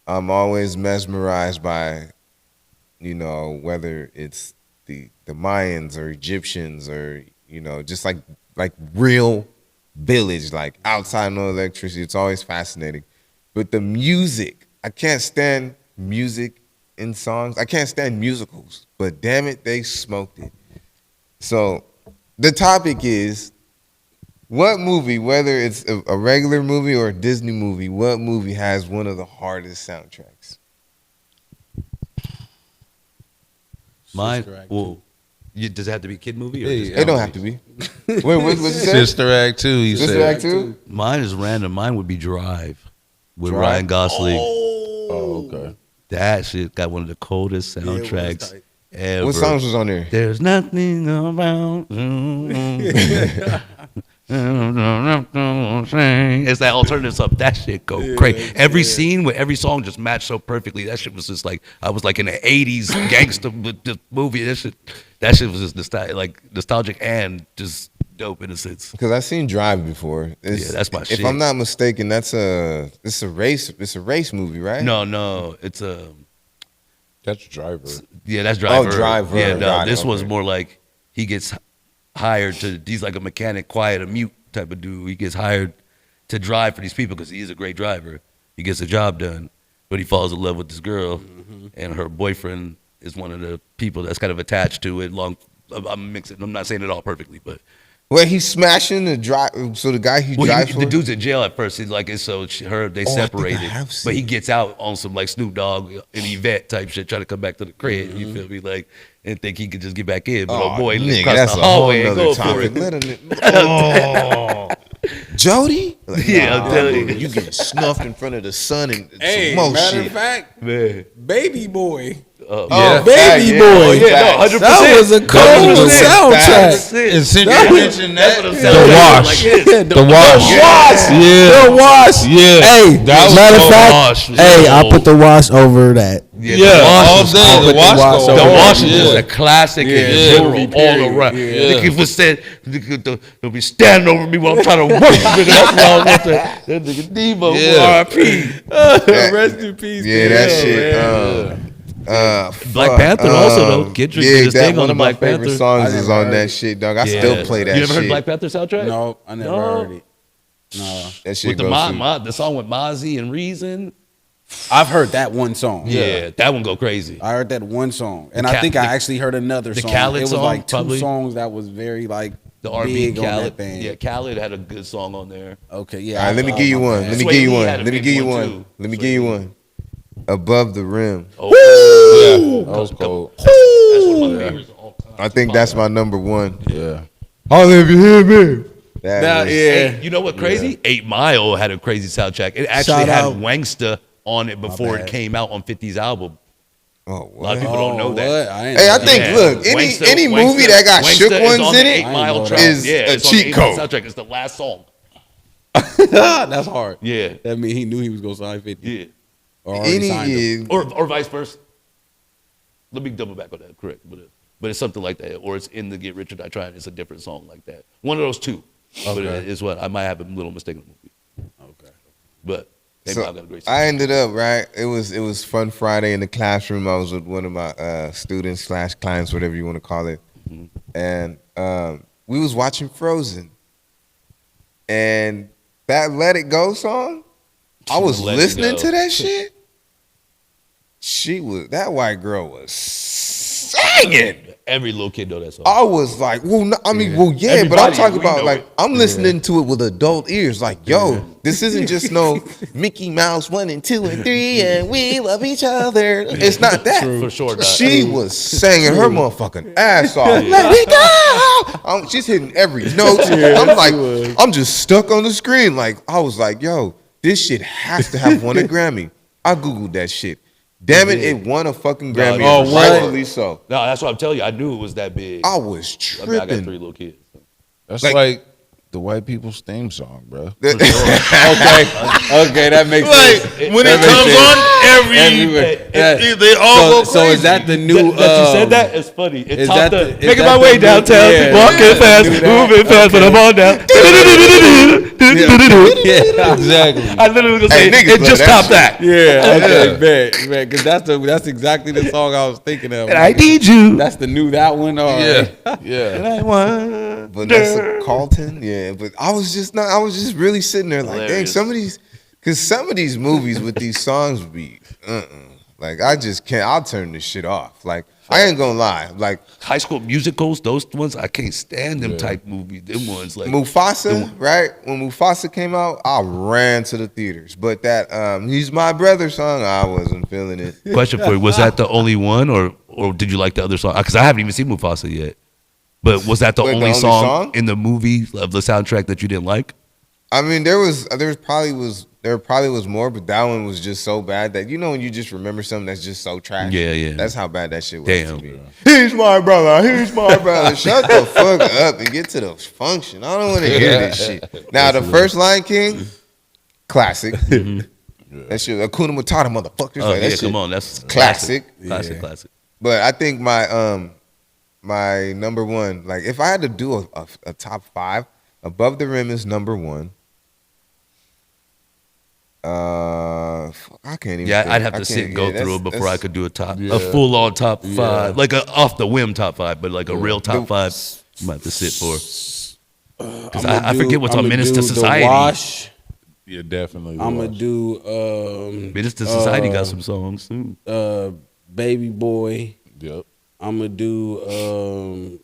I'm always mesmerized by, you know, whether it's the Mayans or Egyptians or, you know, just like real village, like outside no electricity. It's always fascinating. But the music, I can't stand music in songs. I can't stand musicals, but damn it, they smoked it. So the topic is, what movie, whether it's a regular movie or a Disney movie, what movie has one of the hardest soundtracks? Mine. Sister Act Well, does it have to be a kid movie? Or Hey, just It don't have to be. Wait, what's it say? Sister Act 2, he Sister said. Act 2? Mine is random. Mine would be Drive with Drive? Ryan Gosling. Oh, okay. That shit got one of the coldest soundtracks tight. ever. What songs was on there? There's nothing about you. It's that alternative stuff. That shit go crazy. Every scene with every song just matched so perfectly. That shit was just like I was like in the '80s gangster movie. That shit was just nostalgic and just dope in a sense. Because I've seen Drive before. Yeah, that's my shit. If I'm not mistaken, it's a race movie, right? No, it's a That's Driver. yeah, that's Driver. Oh, Driver. Yeah, no, Got it, this was okay. more like he gets hired to. He's like a mechanic, quiet, a mute type of dude. He gets hired to drive for these people because he is a great driver. He gets the job done, but he falls in love with this girl, and her boyfriend is one of the people that's kind of attached to it. I'm mixing. I'm not saying it all perfectly, but Wait, he's smashing the drive. So the guy he drives for? the dude's in jail at first. He's like, they Oh, I think I separated, have but he seen gets out on some like Snoop Dogg and Yvette type shit, trying to come back to the crib. You feel me? Like, and think he could just get back in, but oh boy, nigga, across that's the a whole hallway and nother go for topic. it. Let him. Jody? Like, Yeah, I'm telling you. You getting snuffed in front of the sun and Hey, some more matter shit. of fact, Man. Baby Boy. Baby Boy. Yeah, no, 100%. That was a cold soundtrack. And since you mentioned that, The Wash. The Wash. Yeah. Hey, that was matter of so fact, Wash. hey, I put the Wash over that. Yeah, all day. The Wash. The Wash is just Yeah. a classic Yeah. and rural all around. Yeah. Nigga was said they'll be standing over me while I'm trying to worship it. That's why I want that nigga Devo, Yeah. RP. Rest in peace. Yeah, that shit. Black fuck, Panther also though. Kendrick did his that thing one on of my Black favorite Panther. songs I is never on heard that it. shit, dog. I still play that You shit. never heard Black Panther soundtrack? No, I never heard it. No, That shit With the goes through. the song with Mozzie and Reason. I've heard that one song. Yeah, that one go crazy. I heard that one song, and The I think I the- actually heard another the song. Khaled it was song, like two probably. songs that was very like The R&B big on Khaled. that thing. Yeah, Khaled had a good song on there. Okay, yeah. All right, let me give you one. Let me Sway give you Lee one. had a Let me big give you one, one. too. Let me Sway give you Lee. one. Above the Rim. Yeah. That was cold. That's one of my favorites of all time. I think that's my number one. Yeah. Oh, if you hear me. That was, Hey, you know what crazy? 8 Mile had a crazy soundtrack. It actually Shout had out. Wangsta on it before it bad. came out on 50's album. Oh, A lot of what? people don't know that. Hey, I think, look, any movie that got shook is ones on in the it 8 Mile track. is yeah, a it's on the cheat 8 Mile code. soundtrack. It's the last song. That's hard. Yeah, That means he knew he was gonna sign 50. yeah. Or already signed him. Or vice versa. Let me double back on that. Correct, but it's something like that. Or it's in the Get Rich or Die Trying. It's a different song like that. One of those two. But it is what I might have a little mistake in the movie. Okay. But they So got a great song. I ended up right. It was Fun Friday in the classroom. I was with one of my students / clients, whatever you want to call it, and we was watching Frozen, and that Let It Go song. I was Let It listening Go. to that shit. That white girl was singing. Every little kid know that song. I was like, well, no, I mean, well, yeah, but I'm Everybody, talking we about know like it. I'm listening to it with adult ears. Like, yo, this isn't just no Mickey Mouse 1 and 2 and 3 and we love each other. It's not that. For sure not. She was singing her motherfucking ass off. Let it go. She's hitting every note. I'm like, I'm just stuck on the screen. Like, I was like, yo, this shit has to have won a Grammy. I googled that shit. Damn it, it won a fucking Grammy. Oh, and what? rightfully so. No, that's what I'm telling you. I knew it was that big. I was I mean, I got 3 tripping. little kids. That's Like- like the white people's theme song, bro. Okay, that makes sense. When it That comes makes on, Everywhere. they all go So crazy. is that the new? That you said that? It's funny. It is topped that the, the- is making that my way the new- downtown, yeah, walking yeah, fast, do that. moving fast, but I'm on down. Yeah, Exactly. I literally was Hey, gonna say, niggas it love just that topped shit. that. yeah. Okay, man, because that's exactly the song I was thinking of. And I need you. That's the new that one. Or Yeah, yeah. And I want. Vanessa Carlton, yeah. But I was just really sitting there like, dang, Hilarious. some of these movies with these songs be, like I just can't. I'll turn this shit off. Like I ain't gonna lie. Like High School Musicals, those ones, I can't stand them type movies. Them ones like Mufasa, right? When Mufasa came out, I ran to the theaters. But that "He's My Brother" song, I wasn't feeling it. Question for you: was that the only one, or did you like the other song? Because I haven't even seen Mufasa yet. But was that the Wait, the only only song song? in the movie of the soundtrack that you didn't like? I mean, there probably was more, but that one was just so bad that when you just remember something that's just so trash. Yeah, yeah. That's how bad that shit was Damn. to me. He's my brother. He's my brother. Shut the fuck up and get to the function. I don't want to hear this shit. Now the first Lion King, classic. That shit, Hakuna Matata, motherfuckers. Oh like, that yeah, shit. come on, that's classic. classic. But I think my number one, like if I had to do a top 5, Above the Rim is number 1. I can't even. Yeah, think. I'd have I to sit can't- and go yeah, through it before I that's- could do a full on top 5, like a off the whim top 5, but like a real top 5. You might have to sit for. Because I forget what's on Menace to Society. The Wash. Yeah, definitely. I'm gonna was. do Menace to Society got some songs too. Baby Boy. Yep. I'm gonna do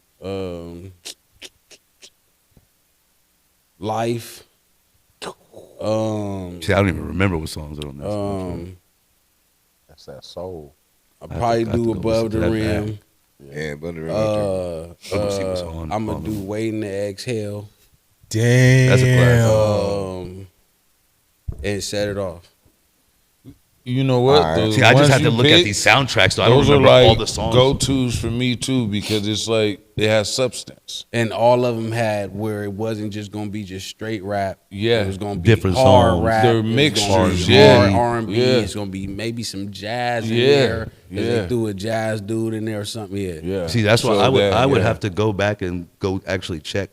Life. See, I don't even remember what songs are on this. That's that soul. I'll probably I have to do go Above the listen to that Rim. Yeah, Above the Rim. Let me see what's on. I'm gonna do Waiting to Exhale. Damn. That's a classic. And Set It Off. You know what? All right. Those See, I just ones had to you look at picked, these soundtracks, so I don't those are remember like all the songs. go-tos for me too, because it's like it has substance. And all of them had where it wasn't just gonna be just straight rap. Yeah. It was gonna be Different hard songs. rap. They're it was gonna mixtures, be yeah. hard R&B. Yeah. It's gonna be maybe some jazz in Yeah. there. 'Cause Yeah. they threw a jazz dude in there or something. Yeah. Yeah. See, that's why So I would yeah. have to go back and go actually check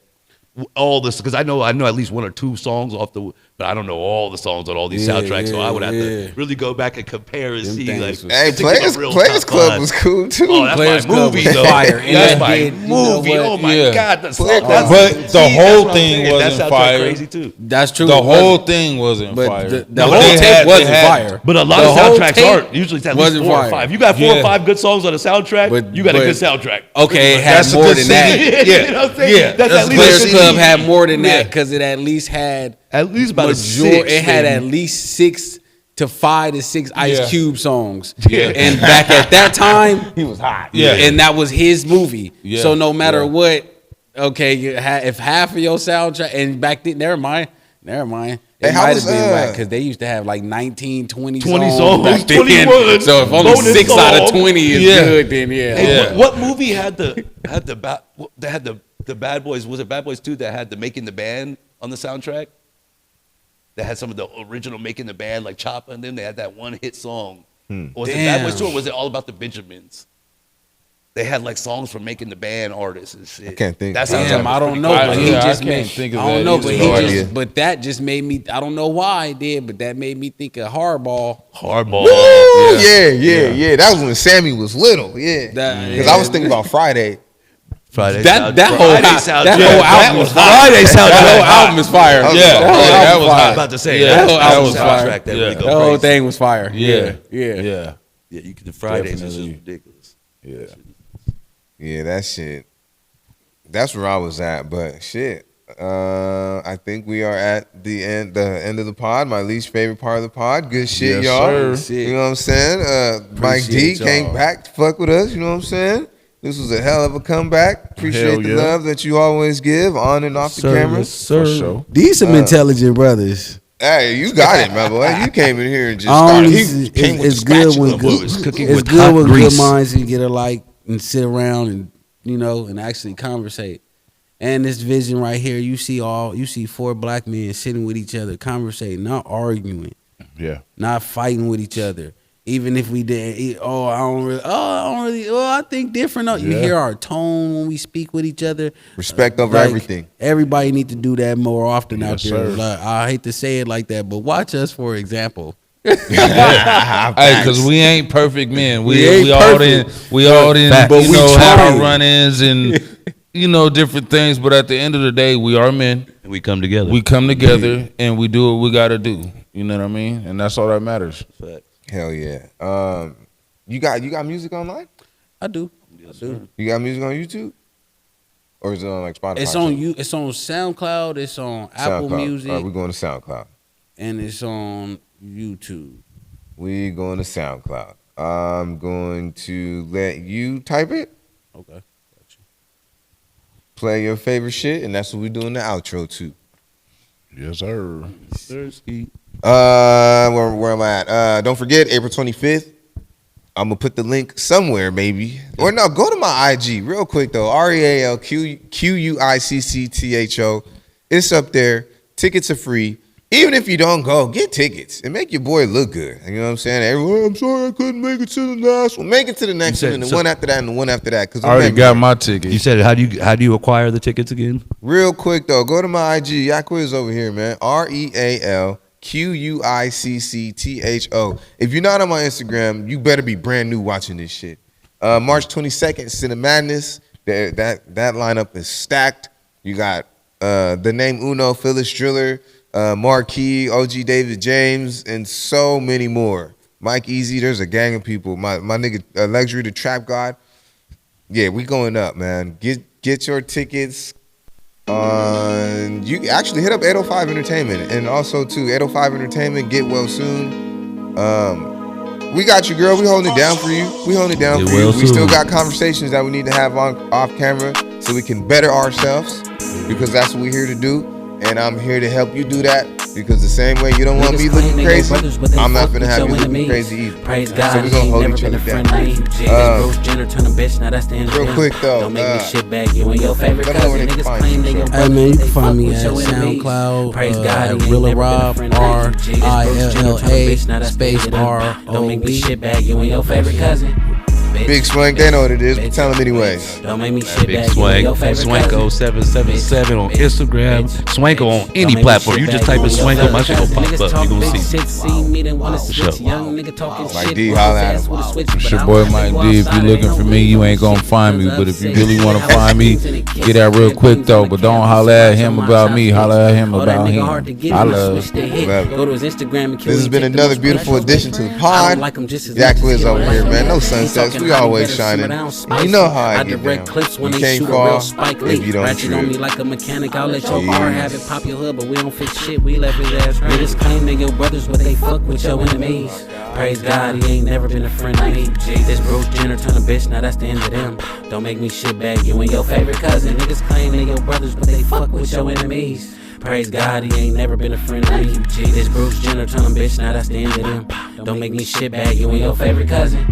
all this, because I know at least one or two songs off the, but I don't know all the songs on all these Yeah, soundtracks. So I would have yeah. to really go back and compare and Them see. things Like, was- Hey, to get a Players real Club top five. was cool too. Oh, that's Players my Club movie, was though. fire. And That's that my did, you know movie. what? Oh my Yeah. God, the Players song. Club. But the whole thing wasn't that soundtrack fire. Crazy too. That's true. The it whole wasn't. thing wasn't But fire. the But whole they tape had- wasn't they had- fire. But a lot The of whole soundtracks tape aren't. Usually it's at least wasn't 4 or fire. 5. You got 4 or Yeah. 5 good songs on a soundtrack, But- you got a but- good soundtrack. Okay, it That's had a more good than CD. that. Yeah. You know what I'm saying? Yeah. That's at least Players a good Club CD. had more than Yeah. that because it at least had At least about a major- 6. It had maybe. at least 6 to 5 to 6 Ice Yeah. Cube songs. Yeah. And back at that time, He was hot. Yeah. and that was his movie. Yeah. So no matter Yeah. what, okay, if half of your soundtrack, and back then, never mind. It Hey, how might was, have been whack because they used to have like 19, 20 20 songs. songs, back then. 21 So if only bonus 6 out of songs. 20 is Yeah. good, then yeah. Hey, Yeah. what movie had the Bad Boys? Was it Bad Boys 2 that had the Making the Band on the soundtrack? That had some of the original Making the Band, like Choppa and them. They had that one hit song. Was it Bad Boys 2 or was it all about the Benjamins? They had like songs from Making the Band artists and shit. I can't think. That Damn, soundtrack Damn, was I don't pretty know, cool. but he Yeah, I just can't made. think of I don't that know, either. but No he idea. just. But that just made me. I don't know why I did, but that made me think of Hardball. Hardball. Woo! Yeah. That was when Sammy was little. Yeah. Because I was thinking about Friday. Friday. That whole Friday that soundtrack. whole album was fire. Friday That whole soundtrack. album is fire. Yeah. Yeah, that was I was hot. about to say Yeah, that, that that was was fire. soundtrack that Yeah. really go The whole crazy. thing was fire. Yeah. Yeah. Yeah. Yeah, you could the Fridays is just Definitely. ridiculous. Yeah. Yeah, that shit. That's where I was at. But shit, I think we are at the end of the pod. My least favorite part of the pod. Good shit, Yes, y'all. sir. You know what I'm saying? Mike D Appreciate came y'all. back to fuck with us. You know what I'm saying? This was a hell of a comeback. Appreciate Hell the yeah. love that you always give on and off the camera. For sure. These some intelligent brothers. Hey, you got it, my boy. You came in here and just I started. only He see- came with it's the good spatula. when good. was cooking It's with good hot when grease. good minds can get alike and sit around and and actually conversate. And this vision right here, you see 4 black men sitting with each other, conversating, not arguing, Yeah. not fighting with each other. Even if we did, I think different. You Yeah. hear our tone when we speak with each other. Respect over Like, everything. Everybody need to do that more often out Yes, there. sir. Like, I hate to say it like that, but watch us for example. Hey, because we ain't perfect men. We ain't we all perfect. in. We all in. But You we know, have trying. our run-ins and different things. But at the end of the day, we are men. And we come together. We come together and we do what we got to do. You know what I mean? And that's all that matters. Hell yeah. You got music online? I do. You got music on YouTube? Or is it on like Spotify? It's on you. It's on SoundCloud. It's on Apple SoundCloud. Music, All right, we're going to SoundCloud. and it's on YouTube. We going to SoundCloud. I'm going to let you type it, Okay. play your favorite shit, and that's what we do in the outro too. Yes, sir. Where am I at? Don't forget, April 25th. I'm gonna put the link somewhere, maybe. Or no, go to my IG real quick though. REALQUICCTHO. It's up there. Tickets are free. Even if you don't go, get tickets and make your boy look good. You know what I'm saying? Everyone, I'm sorry I couldn't make it to the last one. Make it to the next said- one, and the so- one after that, and the one after that. Because I already got my ticket. You said how do you acquire the tickets again? Real quick though, go to my IG. Yaquiz over here, man. REALQUICCTHO. If you're not on my Instagram, you better be brand new watching this shit. March 22nd, Cinema Madness. That lineup is stacked. You got the name Uno, Phyllis Driller, Marquis, OG David James, and so many more. Mike Easy, there's a gang of people. My nigga Luxury the Trap God. Yeah, we going up, man. Get your tickets. You actually hit up 805 Entertainment, and also too 805 Entertainment. Get well soon. We got you, girl. We holding it down for you. We holding it down Get for you. well We still soon. got conversations that we need to have off camera so we can better ourselves, because that's what we're here to do. And I'm here to help you do that. Because the same way you don't want me looking crazy, I'm not gonna have you looking crazy either. Praise God, so we're gonna hold each other down. Real quick though, don't make me shit back you and your favorite let me know where cousin. they can Niggas find claim you, they sure. your Hey, brother, man, you they can find fuck me with at your enemies. SoundCloud, Praise God, at he ain't Rilla never been a Rob, friend of me. RILLA space Don't make me ROB. shit back you and your favorite cousin. Big Swank, they know what it is, but tell them anyways. Don't make me shit Big back you and your Swank, favorite cousin. Swanko777 on Instagram, Swanko on any platform. You just type in Swanko, my shit will pop up. You gonna see. Mike D, holla at him. It's your boy Mike D. If you looking for me, you ain't gonna find me. But if you really want to find me, get that real quick though. But don't holler at him about me. Holler at him about him. Holla. Go to his Instagram and This has been another beautiful addition to the pod. Jack Liz over here, man. No sunsets. We always shining. You know how I get down. You can't fall if you don't trip. on me like a mechanic. I'll let your car have it, pop your hood, but we don't fix shit. We left his ass right. Niggas claim they your brothers, but they fuck with your enemies. Praise God, he ain't never been a friend of me. This Bruce Jenner turn a bitch, now that's the end of them. Don't make me shit back you and your favorite cousin. Niggas claim they your brothers, but they fuck with your enemies. Praise God, he ain't never been a friend of me. This Bruce Jenner turn a bitch, now that's the end of them. Don't make me shit back you and your favorite cousin.